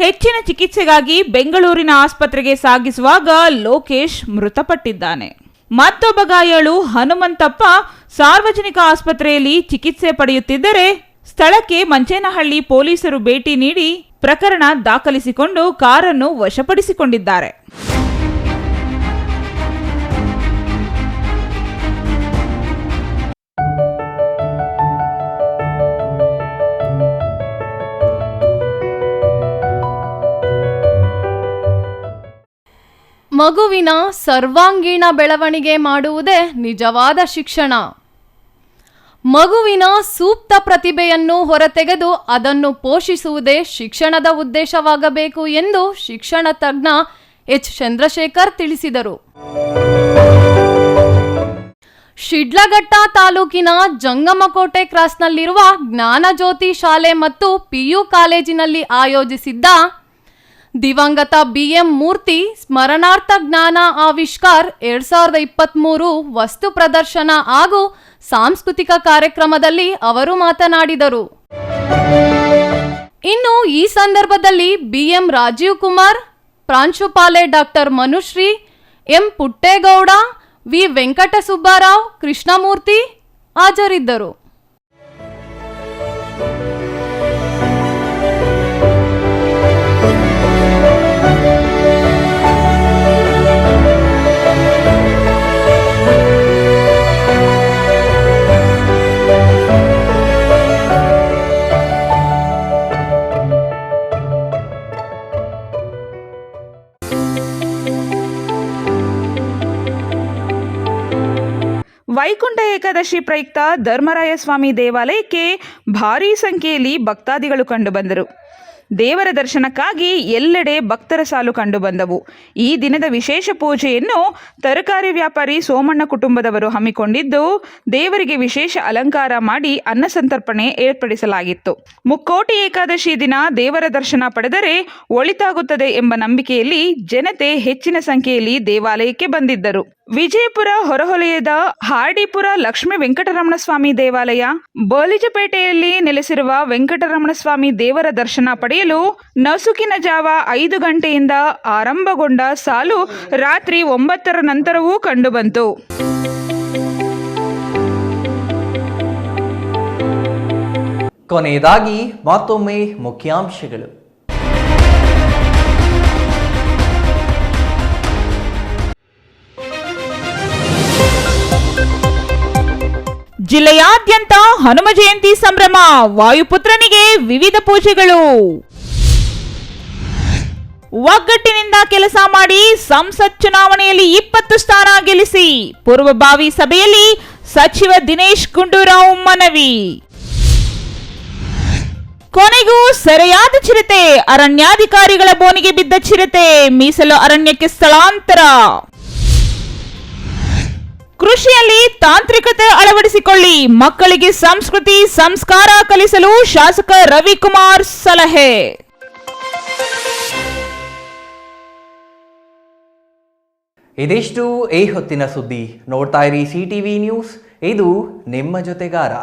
Speaker 2: ಹೆಚ್ಚಿನ ಚಿಕಿತ್ಸೆಗಾಗಿ ಬೆಂಗಳೂರಿನ ಆಸ್ಪತ್ರೆಗೆ ಸಾಗಿಸುವಾಗ ಲೋಕೇಶ್ ಮೃತಪಟ್ಟಿದ್ದಾನೆ. ಮತ್ತೊಬ್ಬ ಗಾಯಾಳು ಹನುಮಂತಪ್ಪ ಸಾರ್ವಜನಿಕ ಆಸ್ಪತ್ರೆಯಲ್ಲಿ ಚಿಕಿತ್ಸೆ ಪಡೆಯುತ್ತಿದ್ದರೆ, ಸ್ಥಳಕ್ಕೆ ಮಂಚೇನಹಳ್ಳಿ ಪೊಲೀಸರು ಭೇಟಿ ನೀಡಿ ಪ್ರಕರಣ ದಾಖಲಿಸಿಕೊಂಡು ಕಾರನ್ನು ವಶಪಡಿಸಿಕೊಂಡಿದ್ದಾರೆ.
Speaker 10: ಮಗುವಿನ ಸರ್ವಾಂಗೀಣ ಬೆಳವಣಿಗೆ ಮಾಡುವುದೇ ನಿಜವಾದ ಶಿಕ್ಷಣ. ಮಗುವಿನ ಸೂಕ್ತ ಪ್ರತಿಭೆಯನ್ನು ಹೊರತೆಗೆದು ಅದನ್ನು ಪೋಷಿಸುವುದೇ ಶಿಕ್ಷಣದ ಉದ್ದೇಶವಾಗಬೇಕು ಎಂದು ಶಿಕ್ಷಣ ತಜ್ಞ ಎಚ್ ಚಂದ್ರಶೇಖರ್ ತಿಳಿಸಿದರು. ಶಿಡ್ಲಘಟ್ಟ ತಾಲೂಕಿನ ಜಂಗಮಕೋಟೆ ಕ್ರಾಸ್ನಲ್ಲಿರುವ ಜ್ಞಾನಜ್ಯೋತಿ ಶಾಲೆ ಮತ್ತು PU ಕಾಲೇಜಿನಲ್ಲಿ ಆಯೋಜಿಸಿದ್ದ ದಿವಂಗತ BM ಮೂರ್ತಿ ಸ್ಮರಣಾರ್ಥ ಜ್ಞಾನ ಆವಿಷ್ಕಾರ್ 2023 ವಸ್ತು ಪ್ರದರ್ಶನ ಹಾಗೂ ಸಾಂಸ್ಕೃತಿಕ ಕಾರ್ಯಕ್ರಮದಲ್ಲಿ ಅವರು ಮಾತನಾಡಿದರು. ಇನ್ನು ಈ ಸಂದರ್ಭದಲ್ಲಿ BM ರಾಜೀವ್ ಕುಮಾರ್, ಪ್ರಾಂಶುಪಾಲೆ doctor Manushree, M Puttegowda, V Venkatasubbarao, Krishnamurthy ಹಾಜರಿದ್ದರು.
Speaker 2: ವೈಕುಂಠ ಏಕಾದಶಿ ಪ್ರಯುಕ್ತ ಧರ್ಮರಾಯ ಸ್ವಾಮಿ ದೇವಾಲಯಕ್ಕೆ ಭಾರೀ ಸಂಖ್ಯೆಯಲ್ಲಿ ಭಕ್ತಾದಿಗಳು ಕಂಡುಬಂದರು. ದೇವರ ದರ್ಶನಕ್ಕಾಗಿ ಎಲ್ಲೆಡೆ ಭಕ್ತರ ಸಾಲು ಕಂಡುಬಂದವು. ಈ ದಿನದ ವಿಶೇಷ ಪೂಜೆಯನ್ನು ತರಕಾರಿ ವ್ಯಾಪಾರಿ ಸೋಮಣ್ಣ ಕುಟುಂಬದವರು ಹಮ್ಮಿಕೊಂಡಿದ್ದು, ದೇವರಿಗೆ ವಿಶೇಷ ಅಲಂಕಾರ ಮಾಡಿ ಅನ್ನಸಂತರ್ಪಣೆ ಏರ್ಪಡಿಸಲಾಗಿತ್ತು. ಮುಕ್ಕೋಟಿ ಏಕಾದಶಿ ದಿನ ದೇವರ ದರ್ಶನ ಪಡೆದರೆ ಒಳಿತಾಗುತ್ತದೆ ಎಂಬ ನಂಬಿಕೆಯಲ್ಲಿ ಜನತೆ ಹೆಚ್ಚಿನ ಸಂಖ್ಯೆಯಲ್ಲಿ ದೇವಾಲಯಕ್ಕೆ ಬಂದಿದ್ದರು. ವಿಜಯಪುರ ಹೊರವಲಯದ ಹಾರ್ಡಿಪುರ ಲಕ್ಷ್ಮೀ ವೆಂಕಟರಮಣ ಸ್ವಾಮಿ ದೇವಾಲಯ, ಬೋಲಿಜಪೇಟೆಯಲ್ಲಿ ನೆಲೆಸಿರುವ ವೆಂಕಟರಮಣ ಸ್ವಾಮಿ ದೇವರ ದರ್ಶನ ಪಡೆಯಲು ನಸುಕಿನ ಜಾವ 5 ಗಂಟೆಯಿಂದ ಆರಂಭಗೊಂಡ ಸಾಲು ರಾತ್ರಿ 9 ನಂತರವೂ ಕಂಡುಬಂತು.
Speaker 1: ಕೊನೆಯದಾಗಿ ಮತ್ತೊಮ್ಮೆ ಮುಖ್ಯಾಂಶಗಳು.
Speaker 2: ಜಿಲ್ಲೆಯಾದ್ಯಂತ ಹನುಮ ಜಯಂತಿ ಸಂಭ್ರಮ, ವಾಯುಪುತ್ರನಿಗೆ ವಿವಿಧ ಪೂಜೆಗಳು. ಒಗ್ಗಟ್ಟಿನಿಂದ ಕೆಲಸ ಮಾಡಿ ಸಂಸತ್ ಚುನಾವಣೆಯಲ್ಲಿ 20 ಸ್ಥಾನ ಗೆಲ್ಲಿಸಿ, ಪೂರ್ವಭಾವಿ ಸಭೆಯಲ್ಲಿ ಸಚಿವ ದಿನೇಶ್ ಗುಂಡೂರಾವ್ ಮನವಿ. ಕೊನೆಗೂ ಸೆರೆಯಾದ ಚಿರತೆ, ಅರಣ್ಯಾಧಿಕಾರಿಗಳ ಬೋನಿಗೆ ಬಿದ್ದ ಚಿರತೆ, ಮೀಸಲು ಅರಣ್ಯಕ್ಕೆ ಸ್ಥಳಾಂತರ. ಕೃಷಿಯಲ್ಲಿ ತಾಂತ್ರಿಕತೆ ಅಳವಡಿಸಿಕೊಳ್ಳಿ, ಮಕ್ಕಳಿಗೆ ಸಂಸ್ಕೃತಿ ಸಂಸ್ಕಾರ ಕಲಿಸಲು ಶಾಸಕ ರವಿಕುಮಾರ್ ಸಲಹೆ.
Speaker 1: ಇದಿಷ್ಟು ಈ ಹೊತ್ತಿನ ಸುದ್ದಿ. ನೋಡ್ತಾ ಇರಿ CTV ನ್ಯೂಸ್, ಇದು ನಿಮ್ಮ ಜೊತೆಗಾರ.